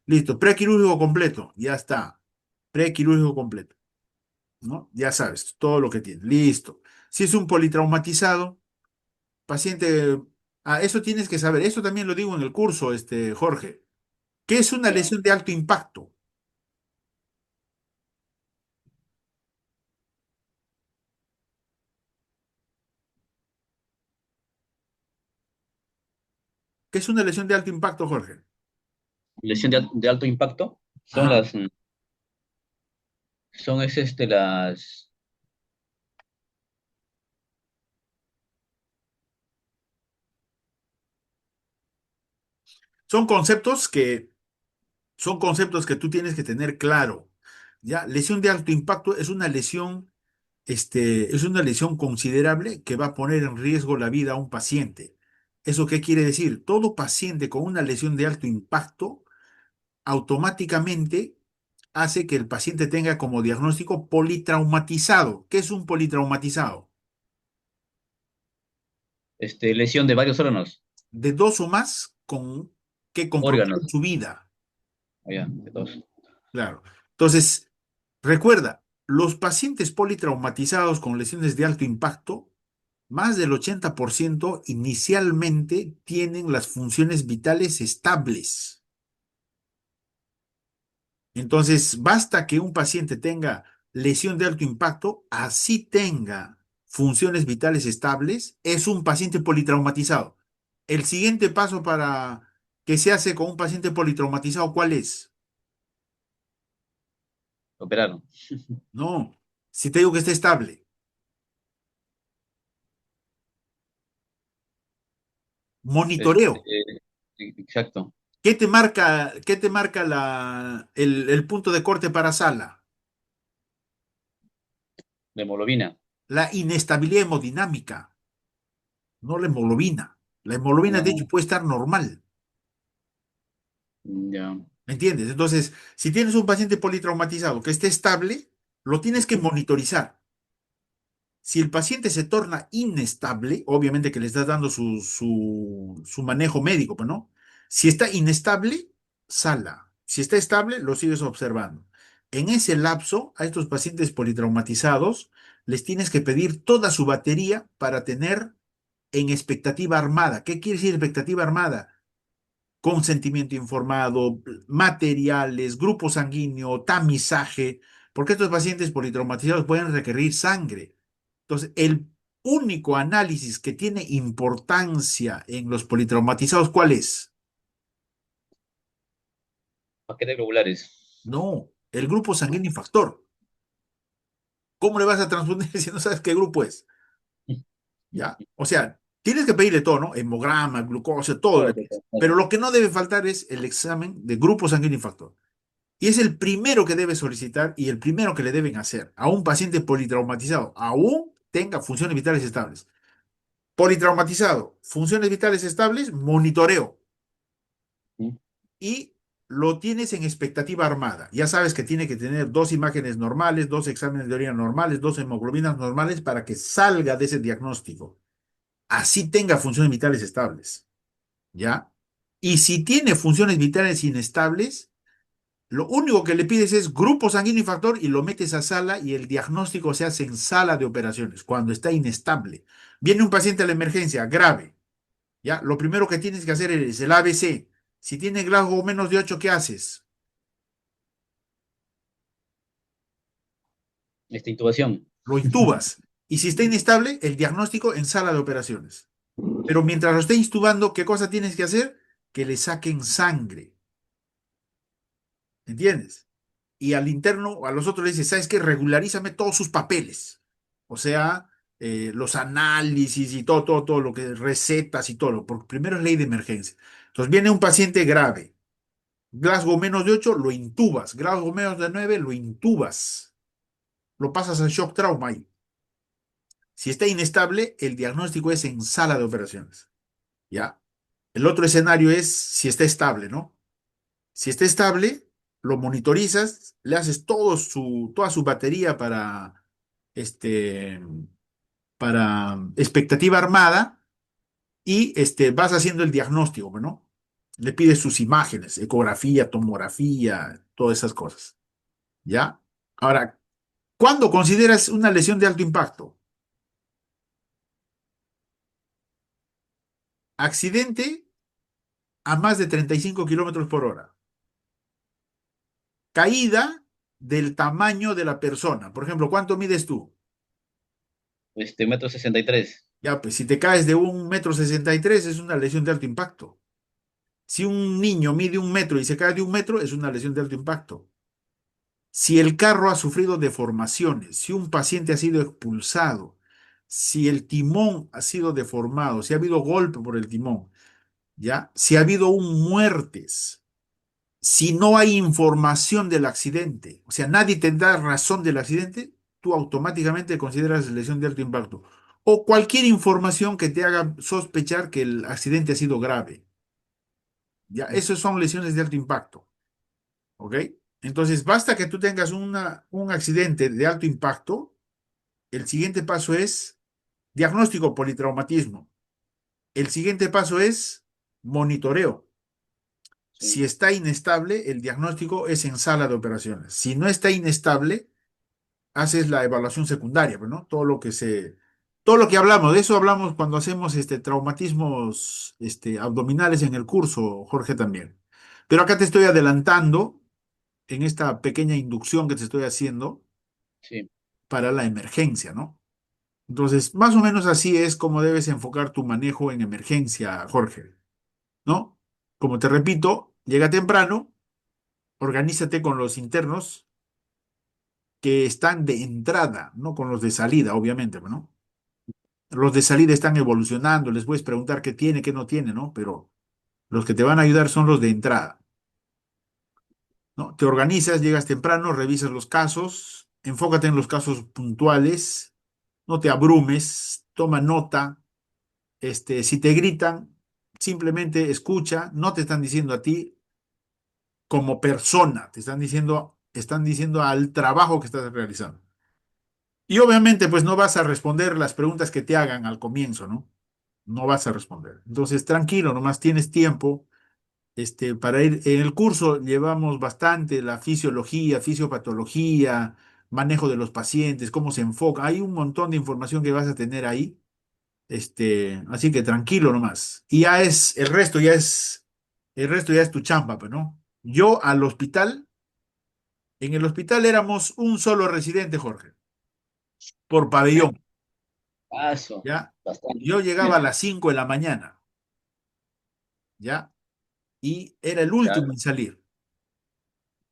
Listo. Prequirúrgico completo. Ya está. Prequirúrgico completo. ¿No? Ya sabes, todo lo que tiene. Listo. Si es un politraumatizado, paciente. Ah, eso tienes que saber. Eso también lo digo en el curso, Jorge. ¿Qué es una ya. lesión de alto impacto? ¿Qué es una lesión de alto impacto, Jorge? Lesión de alto impacto son Ajá. las, son es las, Son conceptos que, son conceptos que tú tienes que tener claro. ¿Ya? Lesión de alto impacto es una lesión considerable que va a poner en riesgo la vida a un paciente. ¿Eso qué quiere decir? Todo paciente con una lesión de alto impacto automáticamente hace que el paciente tenga como diagnóstico politraumatizado. ¿Qué es un politraumatizado? Lesión de varios órganos, De dos o más con que comprometen órganos, su vida. ya, de dos. Claro. Entonces, recuerda, los pacientes politraumatizados con lesiones de alto impacto, más del 80% inicialmente tienen las funciones vitales estables. Entonces, basta que un paciente tenga lesión de alto impacto, así tenga funciones vitales estables, es un paciente politraumatizado. El siguiente paso para que se hace con un paciente politraumatizado, ¿cuál es? Operaron. No, si te digo que está estable, monitoreo. Exacto, Qué te marca el punto de corte para sala? de hemoglobina. La inestabilidad hemodinámica, no la hemoglobina. La hemoglobina, de hecho, No, puede estar normal. ya. ¿Me entiendes? Entonces, si tienes un paciente politraumatizado que esté estable, lo tienes que monitorizar. Si el paciente se torna inestable, obviamente que le estás dando su manejo médico, pues no. Si está inestable, sala. Si está estable, lo sigues observando. En ese lapso, a estos pacientes politraumatizados, les tienes que pedir toda su batería para tener en expectativa armada. ¿Qué quiere decir expectativa armada? Consentimiento informado, materiales, grupo sanguíneo, tamizaje, porque estos pacientes politraumatizados pueden requerir sangre. Entonces, el único análisis que tiene importancia en los politraumatizados, ¿cuál es? Paquetes globulares. No, el grupo sanguíneo factor. ¿Cómo le vas a transfundir si no sabes qué grupo es? ¿Ya? O sea, tienes que pedirle todo, ¿no? Hemograma, glucosa, todo le Todo, pides. todo, todo. Pero lo que no debe faltar es el examen de grupo sanguíneo factor. Y es el primero que debe solicitar y el primero que le deben hacer a un paciente politraumatizado, aún tenga funciones vitales estables. Politraumatizado, funciones vitales estables, monitoreo ¿Mm? y lo tienes en expectativa armada. Ya sabes que tiene que tener dos imágenes normales, dos exámenes de orina normales, dos hemoglobinas normales para que salga de ese diagnóstico. Así tenga funciones vitales estables, ¿ya? Y si tiene funciones vitales inestables, lo único que le pides es grupo sanguíneo y factor y lo metes a sala y el diagnóstico se hace en sala de operaciones, cuando está inestable. Viene un paciente a la emergencia grave, ¿ya? Lo primero que tienes que hacer es el ABC. Si tiene Glasgow menos de 8, ¿qué haces? Intubación. Lo intubas. Y si está inestable, el diagnóstico en sala de operaciones. Pero mientras lo esté intubando, ¿qué cosa tienes que hacer? Que le saquen sangre, ¿entiendes? Y al interno, a los otros le dice, ¿sabes qué? Regularízame todos sus papeles. O sea, los análisis y todo, todo, todo lo que recetas y todo, porque primero es ley de emergencia. Entonces viene un paciente grave, Glasgow menos de 8 lo intubas, Glasgow menos de 9 lo intubas, lo pasas a shock trauma ahí. Si está inestable, el diagnóstico es en sala de operaciones, ¿ya? El otro escenario es si está estable, ¿no? Si está estable, lo monitorizas, le haces toda su batería este, para expectativa armada y vas haciendo el diagnóstico, ¿no? Le pides sus imágenes, ecografía, tomografía, todas esas cosas, ¿ya? Ahora, ¿cuándo consideras una lesión de alto impacto? Accidente a más de 35 kilómetros por hora. Caída del tamaño de la persona. Por ejemplo, ¿cuánto mides tú? 1,63 m. Ya, pues si te caes de 1,63 m es una lesión de alto impacto. Si un niño mide 1 metro y se cae de 1 metro, es una lesión de alto impacto. Si el carro ha sufrido deformaciones, si un paciente ha sido expulsado, si el timón ha sido deformado, si ha habido golpe por el timón, ¿ya? Si ha habido un muertes, si no hay información del accidente, o sea, nadie te da razón del accidente, tú automáticamente consideras lesión de alto impacto. O cualquier información que te haga sospechar que el accidente ha sido grave. Ya, esos son lesiones de alto impacto. ¿Ok? Entonces, basta que tú tengas un accidente de alto impacto, el siguiente paso es diagnóstico politraumatismo. El siguiente paso es monitoreo. Si Sí, está inestable, el diagnóstico es en sala de operaciones. Si no está inestable, haces la evaluación secundaria, pues, ¿no? Todo lo que hablamos, de eso hablamos cuando hacemos traumatismos abdominales en el curso, Jorge también. Pero acá te estoy adelantando en esta pequeña inducción que te estoy haciendo sí, para la emergencia, ¿no? Entonces, más o menos así es como debes enfocar tu manejo en emergencia, Jorge, ¿no? Como te repito, llega temprano, organízate con los internos que están de entrada, no con los de salida, obviamente, ¿no? Los de salida están evolucionando, les puedes preguntar qué tiene, qué no tiene, ¿no? Pero los que te van a ayudar son los de entrada, ¿no? Te organizas, llegas temprano, revisas los casos, enfócate en los casos puntuales, no te abrumes, toma nota, si te gritan, simplemente escucha, no te están diciendo a ti como persona, están diciendo al trabajo que estás realizando. Y obviamente, pues no vas a responder las preguntas que te hagan al comienzo, ¿no? No vas a responder. Entonces, tranquilo, nomás tienes tiempo, para ir. En el curso llevamos bastante la fisiología, fisiopatología, manejo de los pacientes, cómo se enfoca. Hay un montón de información que vas a tener ahí. Así que tranquilo nomás. Y el resto ya es tu chamba, pues, ¿no? Yo al hospital, en el hospital éramos un solo residente, Jorge, por pabellón, paso, ¿ya? bastante. Yo llegaba a las 5 de la mañana, ¿ya? Y era el Ya. último en salir.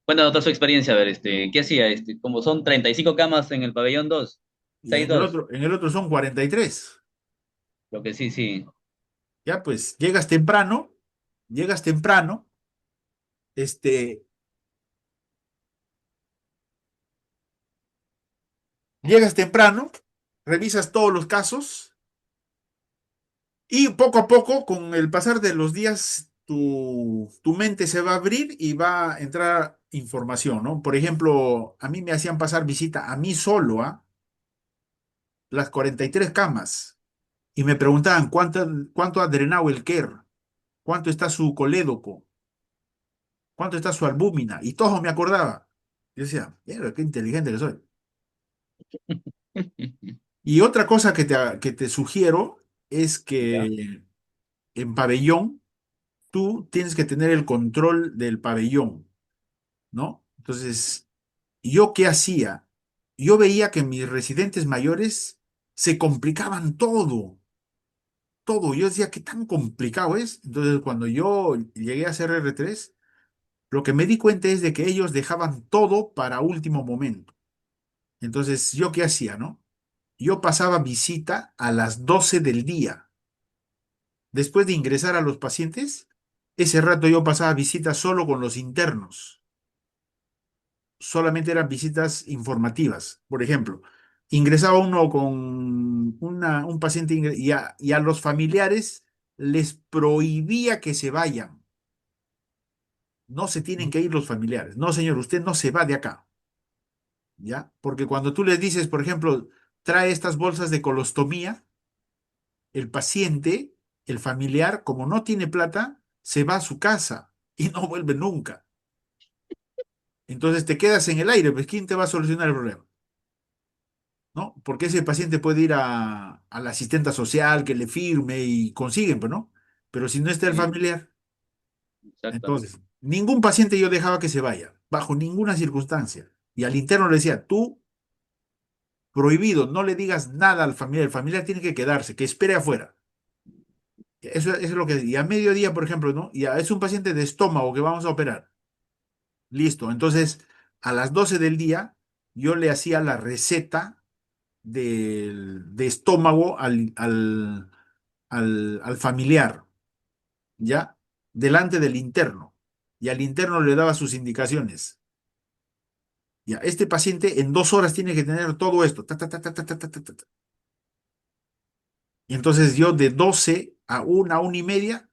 Cuéntanos toda su experiencia, a ver, ¿qué hacía? Como son 35 camas en el pabellón 2, Y 6-2, en el otro son 43. lo que sí, sí, Ya, pues, llegas temprano, este, llegas temprano, revisas todos los casos y poco a poco, con el pasar de los días, tu mente se va a abrir y va a entrar información, ¿no? Por ejemplo, a mí me hacían pasar visita a mí solo, a las 43 camas y me preguntaban cuánto ha drenado el KER, cuánto está su colédoco, cuánto está su albúmina, y todo me acordaba. Yo decía, mierda, qué inteligente que soy. Y otra cosa que te sugiero es ya. que en pabellón tú tienes que tener el control del pabellón, ¿no? Entonces, ¿yo qué hacía? Yo veía que mis residentes mayores se complicaban todo, todo. Yo decía, ¿qué tan complicado es? Entonces, cuando yo llegué a hacer R3, lo que me di cuenta es de que ellos dejaban todo para último momento. Entonces, ¿yo qué hacía, no? Yo pasaba visita a las 12 del día. Después de ingresar a los pacientes, ese rato yo pasaba visita solo con los internos. Solamente eran visitas informativas. Por ejemplo, ingresaba uno con un paciente y a los familiares les prohibía que se vayan. No se tienen que ir los familiares. No, señor, usted no se va de acá. ¿Ya? Porque cuando tú les dices, por ejemplo, trae estas bolsas de colostomía, el paciente, el familiar, como no tiene plata, se va a su casa y no vuelve nunca. Entonces te quedas en el aire, pues ¿quién te va a solucionar el problema? ¿No? Porque ese paciente puede ir a la asistenta social que le firme y consiguen, pues, ¿no? Pero si no está el Sí, familiar, exactamente. entonces, ningún paciente yo dejaba que se vaya, bajo ninguna circunstancia. Y al interno le decía, tú prohibido, no le digas nada al familiar, el familiar tiene que quedarse, que espere afuera. Eso es lo que... Y a mediodía, por ejemplo, ¿no? Es un paciente de estómago que vamos a operar. Listo. Entonces, a las 12 del día, yo le hacía la receta de estómago al familiar. ¿ya? Delante del interno. Y al interno le daba sus indicaciones. Ya, este paciente en 2 horas tiene que tener todo esto. Ta, ta, ta, ta, ta, ta, ta, ta, ta. Y entonces yo de 12 a 1:30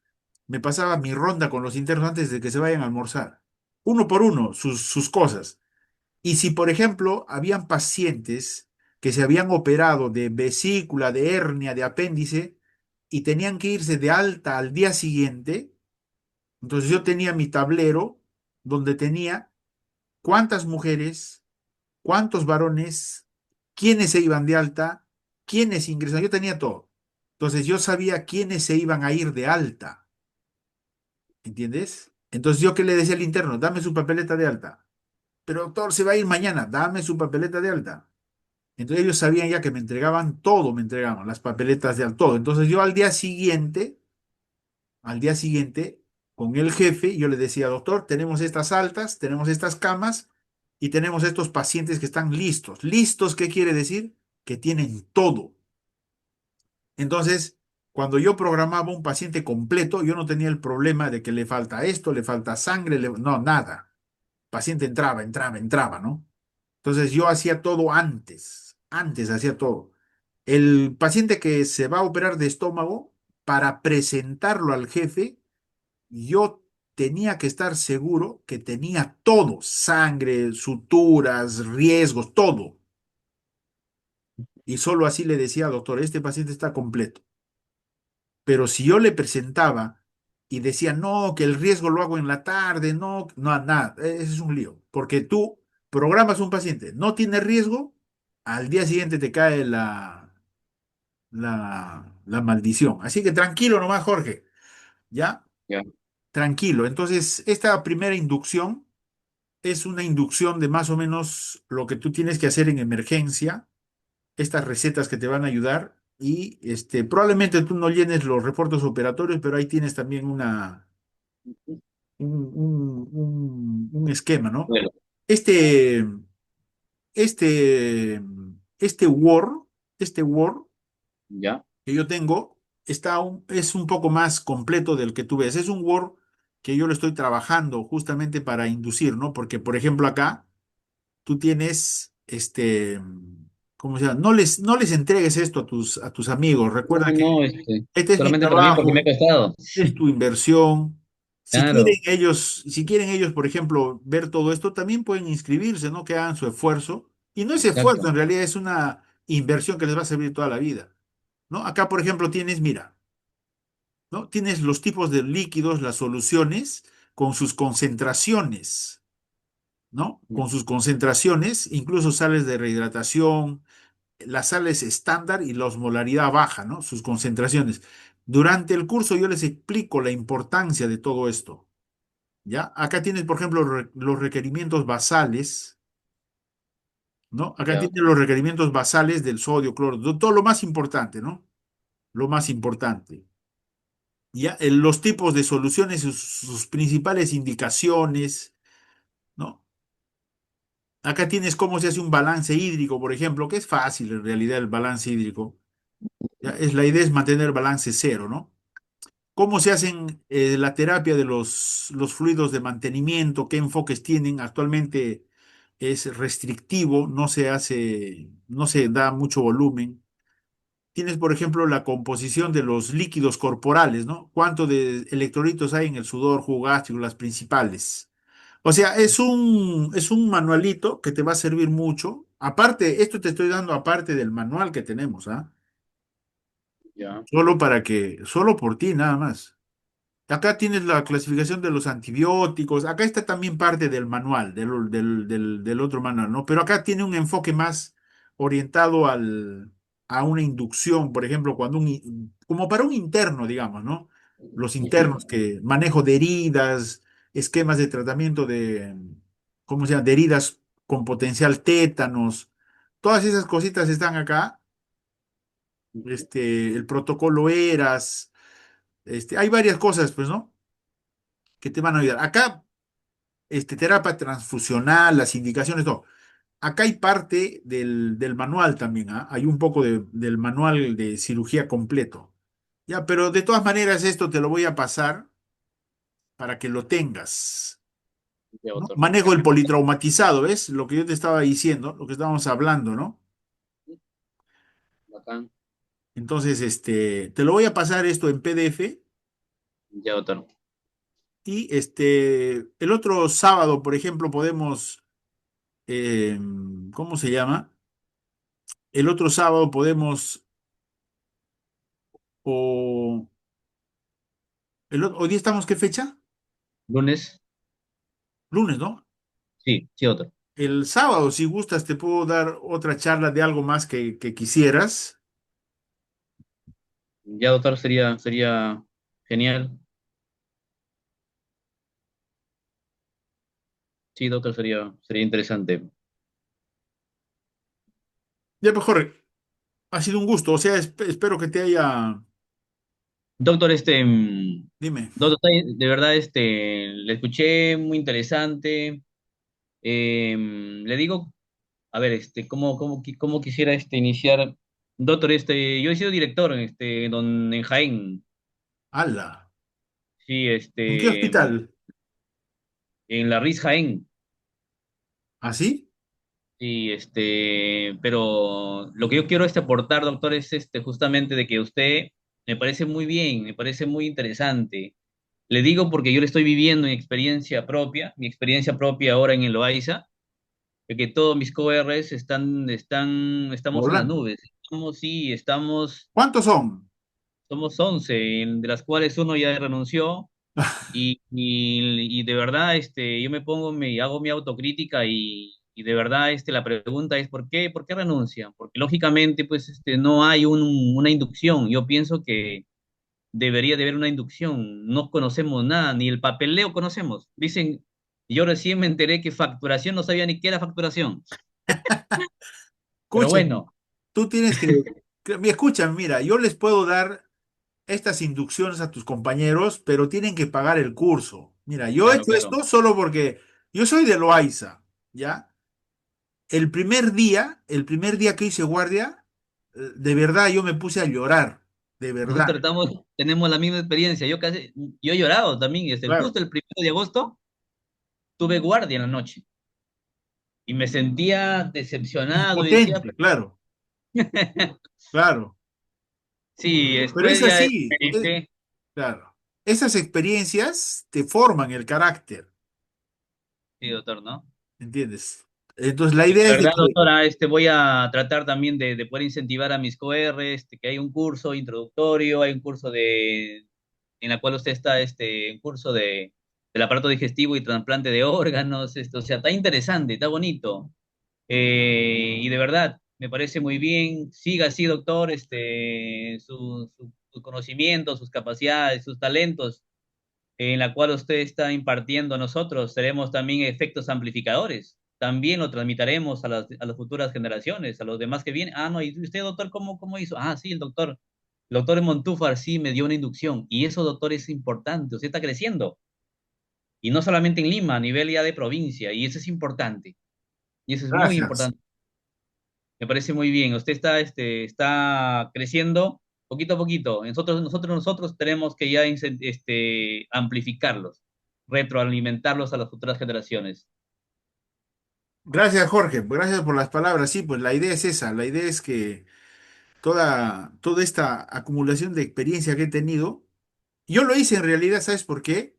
me pasaba mi ronda con los internos antes de que se vayan a almorzar. Uno por uno, sus cosas. Y si, por ejemplo, habían pacientes que se habían operado de vesícula, de hernia, de apéndice, y tenían que irse de alta al día siguiente, entonces yo tenía mi tablero donde tenía cuántas mujeres, cuántos varones, quiénes se iban de alta, quiénes ingresan. Yo tenía todo. Entonces yo sabía quiénes se iban a ir de alta. ¿Entiendes? Entonces yo qué le decía al interno, dame su papeleta de alta. Pero doctor, se va a ir mañana, dame su papeleta de alta. Entonces ellos sabían ya que me entregaban todo, me entregaban las papeletas de alta, todo. Entonces yo al día siguiente, con el jefe, yo le decía, doctor, tenemos estas altas, tenemos estas camas y tenemos estos pacientes que están listos. ¿Listos qué quiere decir? Que tienen todo. Entonces, cuando yo programaba un paciente completo, yo no tenía el problema de que le falta esto, le falta sangre, no, nada. El paciente entraba, entraba, entraba, ¿no? Entonces yo hacía todo antes hacía todo. El paciente que se va a operar de estómago, para presentarlo al jefe, yo tenía que estar seguro que tenía todo, sangre, suturas, riesgos, todo. Y solo así le decía, doctor, este paciente está completo. Pero si yo le presentaba y decía, no, que el riesgo lo hago en la tarde, no, no, nada, ese es un lío. Porque tú programas un paciente, no tiene riesgo, al día siguiente te cae la maldición. Así que tranquilo nomás, Jorge, ¿ya? Ya, Tranquilo. Entonces, esta primera inducción es una inducción de más o menos lo que tú tienes que hacer en emergencia, estas recetas que te van a ayudar y probablemente tú no llenes los reportes operatorios, pero ahí tienes también un esquema, ¿no? bueno, Este, este, este Word, este Word ya, que yo tengo es un poco más completo del que tú ves. Es un Word que yo lo estoy trabajando justamente para inducir, ¿no? Porque, por ejemplo, acá tú tienes, ¿cómo se llama? No les entregues esto a tus amigos. Recuerda no, que no, este es mi solamente para mí porque me ha trabajo, costado. es tu inversión. Claro, Si quieren ellos, por ejemplo, ver todo esto, también pueden inscribirse, ¿no? Que hagan su esfuerzo. Y no es esfuerzo, exacto, en realidad es una inversión que les va a servir toda la vida, ¿no? Acá, por ejemplo, tienes, mira, ¿no? Tienes los tipos de líquidos, las soluciones con sus concentraciones, ¿no? Con sus concentraciones, incluso sales de rehidratación, las sales estándar y la osmolaridad baja, ¿no? Sus concentraciones. Durante el curso yo les explico la importancia de todo esto, ¿ya? Acá tienes, por ejemplo, los requerimientos basales, ¿no? Acá ya, tienes los requerimientos basales del sodio, cloro, todo lo más importante, ¿no? Lo más importante. ¿Ya? Los tipos de soluciones, sus principales indicaciones, ¿no? Acá tienes cómo se hace un balance hídrico, por ejemplo, que es fácil en realidad el balance hídrico. ¿Ya? La idea es mantener balance cero, ¿no? ¿Cómo se hacen la terapia de los fluidos de mantenimiento? ¿Qué enfoques tienen? Actualmente es restrictivo, no se da mucho volumen. Tienes, por ejemplo, la composición de los líquidos corporales, ¿no? ¿Cuánto de electrolitos hay en el sudor, jugo gástrico, las principales? O sea, es un manualito que te va a servir mucho. Aparte, esto te estoy dando aparte del manual que tenemos, ¿ah? ya, Solo por ti, nada más. Acá tienes la clasificación de los antibióticos. Acá está también parte del manual, del otro manual, ¿no? Pero acá tiene un enfoque más orientado a una inducción, por ejemplo, como para un interno, digamos, ¿no? Los internos que manejo de heridas, esquemas de tratamiento ¿cómo se llama? De heridas con potencial tétanos. Todas esas cositas están acá. El protocolo ERAS. Hay varias cosas, pues, ¿no? Que te van a ayudar. Acá, terapia transfusional, las indicaciones, todo. Acá hay parte del manual también, ¿ah? Hay un poco del manual de cirugía completo. Ya, pero de todas maneras esto te lo voy a pasar para que lo tengas. Ya, ¿No? doctor. Manejo el politraumatizado, ¿ves? Lo que yo te estaba diciendo, lo que estábamos hablando, ¿no? Bacán. Entonces, te lo voy a pasar esto en PDF Ya, doctor. y el otro sábado, por ejemplo, podemos, eh, ¿cómo se llama? El otro sábado podemos, o hoy día estamos, ¿qué fecha? Lunes. Lunes, ¿no? Sí, sí, doctor. El sábado, si gustas, te puedo dar otra charla de algo más que quisieras. Ya, doctor, sería genial. Sí, doctor, sería interesante. Ya mejor, ha sido un gusto, o sea, espero que te haya, Doctor, dime, doctor, de verdad, le escuché muy interesante. Le digo, a ver, cómo quisiera iniciar. Doctor, yo he sido director en Jaén. ala, Sí, ¿en qué hospital? en la RIS Jaén. ¿Así? Sí, pero lo que yo quiero aportar, doctor, es justamente de que usted me parece muy bien, me parece muy interesante. Le digo porque yo le estoy viviendo mi experiencia propia ahora en el Loaiza, de que todos mis coRs estamos en las Volando. nubes. Sí, ¿Cuántos son? somos 11, de las cuales uno ya renunció. Y de verdad, yo hago mi autocrítica y de verdad, la pregunta es ¿por qué renuncian? Porque lógicamente, pues, no hay una inducción. Yo pienso que debería de haber una inducción. No conocemos nada, ni el papeleo conocemos. Dicen, yo recién me enteré que facturación no sabía ni qué era facturación. Pero Escúchame, bueno, tú tienes escúchame, mira, yo les puedo dar estas inducciones a tus compañeros, pero tienen que pagar el curso. Mira, yo he claro, hecho claro. esto solo porque yo soy de Loaiza, ¿ya? El primer día que hice guardia, de verdad yo me puse a llorar, de verdad, Nosotros tenemos la misma experiencia. Yo he llorado también. claro, Justo el 1 de agosto tuve guardia en la noche. Y me sentía decepcionado y decía, impotente, claro, claro, sí, pero es después ya así, medité. claro. Esas experiencias te forman el carácter, Sí, doctor, ¿no? ¿entiendes? Entonces la Y idea la es de verdad, que, doctora, voy a tratar también de poder incentivar a mis coR, que hay un curso introductorio, hay un curso en la cual usted está, un curso del aparato digestivo y trasplante de órganos, o sea, está interesante, está bonito. Y de verdad, me parece muy bien. Siga así, doctor, sus conocimientos, sus capacidades, sus talentos, en la cual usted está impartiendo a nosotros, seremos también efectos amplificadores. También lo transmitiremos a las futuras generaciones, a los demás que vienen. Ah, no, ¿y usted, doctor, cómo hizo? Ah, sí, el doctor Montúfar sí me dio una inducción. Y eso, doctor, es importante. Usted está creciendo. Y no solamente en Lima, a nivel ya de provincia. Y eso es importante. Y eso es muy gracias. importante. Me parece muy bien. Usted está creciendo poquito a poquito. Nosotros tenemos que ya amplificarlos, retroalimentarlos a las futuras generaciones. Gracias, Jorge. Gracias por las palabras. Sí, pues la idea es esa. La idea es que toda esta acumulación de experiencia que he tenido, yo lo hice en realidad, ¿sabes por qué?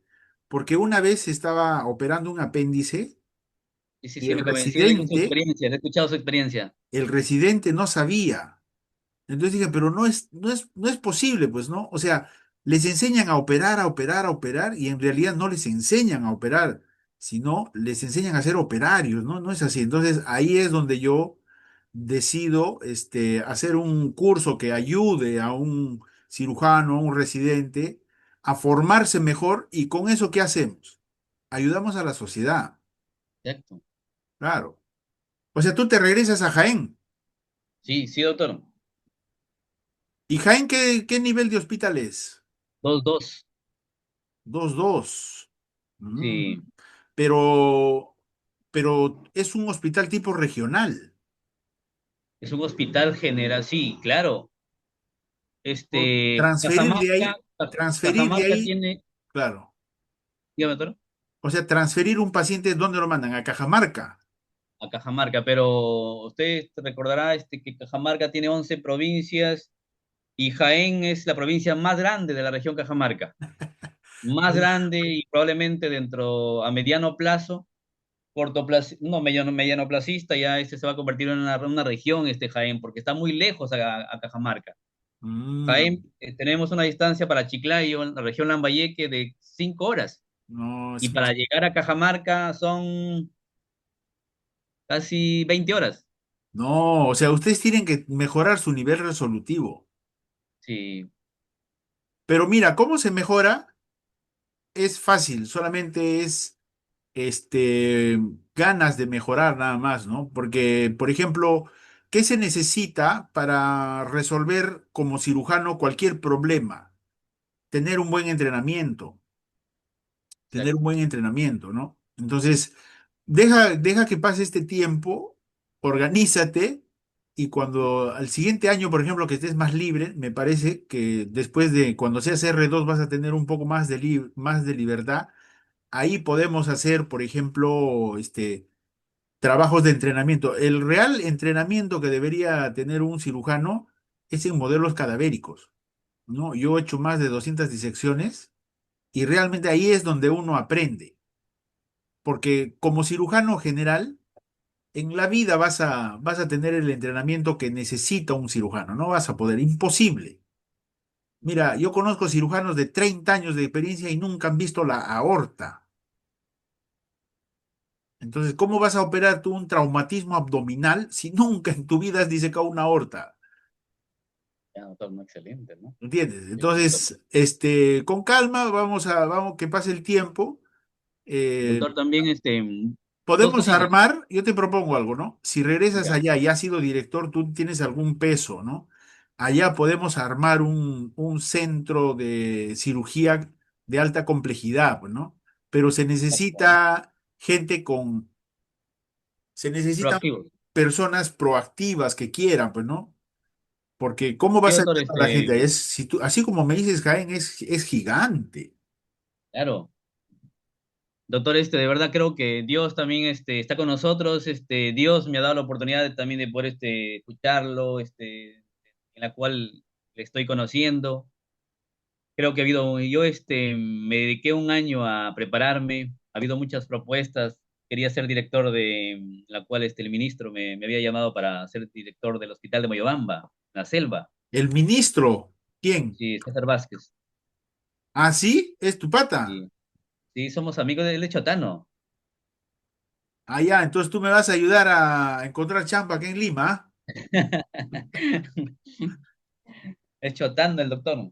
Porque una vez estaba operando un apéndice Sí, sí, y sí, el sí, he visto su residente, experiencia, he escuchado su experiencia. el residente no sabía. Entonces dije, pero no es posible, pues, ¿no? O sea, les enseñan a operar, a operar, a operar, y en realidad no les enseñan a operar, sino les enseñan a ser operarios, ¿no? No es así. Entonces ahí es donde yo decido hacer un curso que ayude a un cirujano, a un residente, a formarse mejor, y con eso, ¿qué hacemos? Ayudamos a la sociedad, Exacto. claro. O sea, tú te regresas a Jaén. Sí, sí, doctor. ¿Y Jaén qué nivel de hospital es? 2-2. 2-2. Sí, Pero es un hospital tipo regional. es un hospital general, sí, claro. Transferir de Cajamarca, ahí, transferir de Cajamarca ahí, tiene, claro. Dígame, doctor. O sea, transferir un paciente, ¿dónde lo mandan? A Cajamarca. A Cajamarca, pero usted recordará que Cajamarca tiene 11 provincias y Jaén es la provincia más grande de la región Cajamarca. Más grande y probablemente dentro a mediano plazo, no, mediano plazista, ya se va a convertir en una región Jaén, porque está muy lejos a Cajamarca. Mm, Jaén, tenemos una distancia para Chiclayo, en la región Lambayeque, de 5 horas. no, Y es para mucho. llegar a Cajamarca son casi 20 horas. No, o sea, ustedes tienen que mejorar su nivel resolutivo. Sí, Pero mira, ¿cómo se mejora? Es fácil, solamente es este, ganas de mejorar nada más, ¿no? Porque, por ejemplo, ¿qué se necesita para resolver como cirujano cualquier problema? Tener un buen entrenamiento, tener un exacto. buen entrenamiento, ¿no? Entonces, deja que pase este tiempo, organízate y cuando al siguiente año, por ejemplo, que estés más libre, me parece que después de cuando seas R2 vas a tener un poco más de, más de libertad. Ahí podemos hacer, por ejemplo, trabajos de entrenamiento. El real entrenamiento que debería tener un cirujano es en modelos cadavéricos, ¿no? Yo he hecho más de 200 disecciones y realmente ahí es donde uno aprende, porque como cirujano general, en la vida vas a tener el entrenamiento que necesita un cirujano, no vas a poder, imposible. Mira, yo conozco cirujanos de 30 años de experiencia y nunca han visto la aorta. Entonces, ¿cómo vas a operar tú un traumatismo abdominal si nunca en tu vida has disecado una aorta? Ya, doctor, no, excelente, ¿no? ¿Entiendes? Sí, doctor. Entonces, con calma, vamos que pase el tiempo. eh, Doctor, también, dos Podemos cositas. armar, yo te propongo algo, ¿no? Si regresas Ya. allá y has sido director, tú tienes algún peso, ¿no? Allá podemos armar un centro de cirugía de alta complejidad, pues, ¿no? Pero se necesita gente se necesitan Proactivo. personas proactivas que quieran, pues, ¿no? Porque ¿cómo Sí, vas a doctor, ayudar a la gente? Si tú, así como me dices, Jaén es gigante. claro. Doctor, de verdad creo que Dios también, está con nosotros. Dios me ha dado la oportunidad también de poder, escucharlo, en la cual le estoy conociendo. Creo que yo, me dediqué un año a prepararme. Ha habido muchas propuestas. Quería ser director de la cual, el ministro me había llamado para ser director del hospital de Moyobamba, la selva. El ministro, ¿quién? Sí, César Vázquez. ¿Ah, sí? ¿Es tu pata? Sí, sí, somos amigos del Chotano. Ah, ya, entonces tú me vas a ayudar a encontrar chamba aquí en Lima. ¿Ah? Es Chotano el doctor.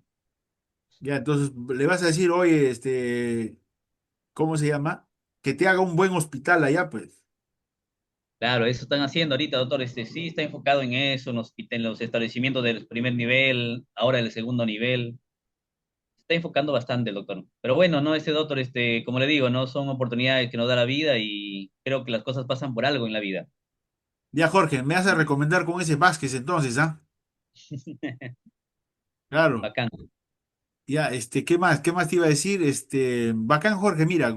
Ya, entonces le vas a decir, oye, ¿cómo se llama? Que te haga un buen hospital allá, pues. Claro, eso están haciendo ahorita, doctor. Sí, está enfocado en eso, en los establecimientos del primer nivel, ahora el segundo nivel. Se está enfocando bastante el doctor. Pero bueno, no, doctor, como le digo, no son oportunidades que nos da la vida y creo que las cosas pasan por algo en la vida. Ya, Jorge, me vas a recomendar con ese Vázquez entonces, ¿ah? Claro. Bacán. Ya, ¿qué más? ¿Qué más te iba a decir? Bacán, Jorge, mira,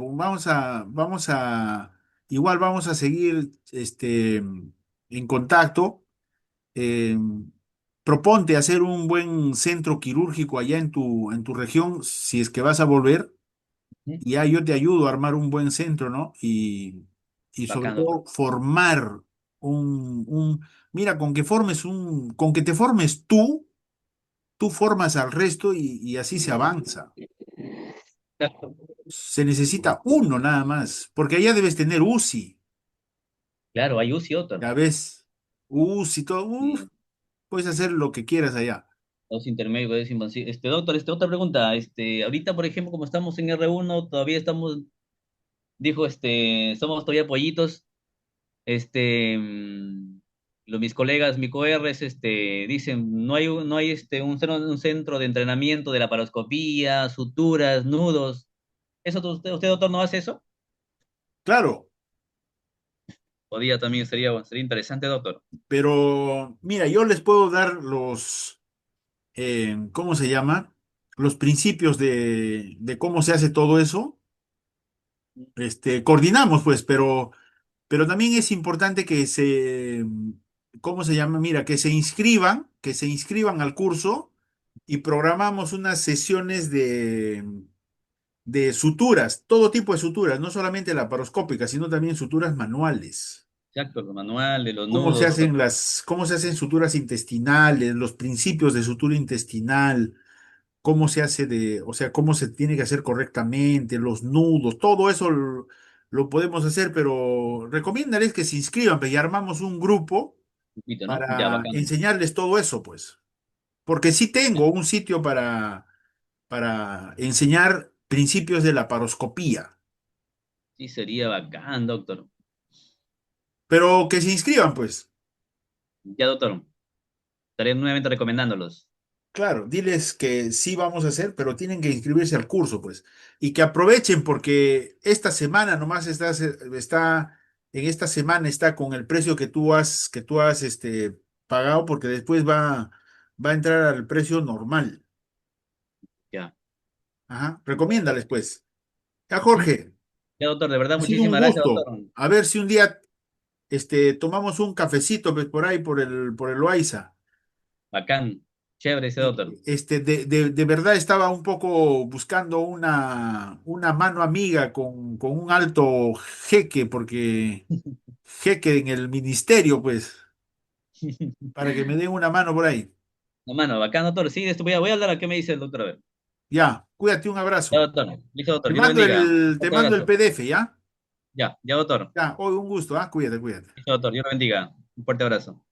igual vamos a seguir, en contacto. eh, Proponte hacer un buen centro quirúrgico allá en tu región, si es que vas a volver, Ujú. y ya yo te ayudo a armar un buen centro, ¿no? Y sobre Bacán, doctor. todo formar mira, con que te formes tú formas al resto y así se avanza. Exacto. Se necesita uno nada más, porque allá debes tener UCI, Claro, hay UCI, doctor. ya ves, UCI, todo, Sí, puedes hacer lo que quieras allá. dos intermedios, es invasivo. Doctor, otra pregunta. Ahorita, por ejemplo, como estamos en R1, todavía estamos, dijo, somos todavía pollitos. este, mm, mis colegas, mi coRs, dicen, no hay un centro de entrenamiento de la paroscopía, suturas, nudos. ¿Eso usted, doctor, no hace eso? Claro, Podría también, sería interesante, doctor. pero mira, yo les puedo dar ¿cómo se llama? Los principios de cómo se hace todo eso, coordinamos, pues, pero también es importante ¿cómo se llama? Mira, que se inscriban al curso y programamos unas sesiones de suturas, todo tipo de suturas, no solamente laparoscópicas, sino también suturas manuales. Exacto, los manuales, los nudos, todo. Cómo se hacen suturas intestinales, los principios de sutura intestinal, cómo se hace o sea, cómo se tiene que hacer correctamente, los nudos, todo eso lo podemos hacer, pero recomiéndales que se inscriban, pues, y armamos un grupo Poquito, ¿no? Ya, para bacán. enseñarles todo eso, pues. Porque sí tengo un sitio para enseñar principios de la paroscopía, Sí, sería bacán, doctor. pero que se inscriban, pues. Ya, doctor. Estaré nuevamente recomendándolos. Claro, diles que sí vamos a hacer, pero tienen que inscribirse al curso, pues. Y que aprovechen porque esta semana nomás en esta semana está con el precio que tú has pagado, porque después va a entrar al precio normal. Ya. Ajá, Bueno, recomiéndales, pues. Ya, ujú. Jorge, Ya, doctor, de verdad, ha sido un muchísimas gracias, gusto. doctor. A ver si un día tomamos un cafecito, pues, por ahí, por el Loaiza. Bacán. Chévere ese doctor. De verdad estaba un poco buscando una mano amiga con un alto jeque, porque jeque en el ministerio, pues, para que me den una mano por ahí. No, mano, bacán, doctor. Sí, de esto voy a hablar a qué me dice el doctor. A ver. Ya, cuídate, un Ya, abrazo. doctor. Listo, doctor. Te Dios lo mando bendiga. Un te fuerte mando el abrazo. PDF, ¿ya? Ya, ya, doctor. Ya, hoy un gusto, ¿ah? Cuídate, cuídate. Listo, doctor. Dios lo bendiga. Un fuerte abrazo.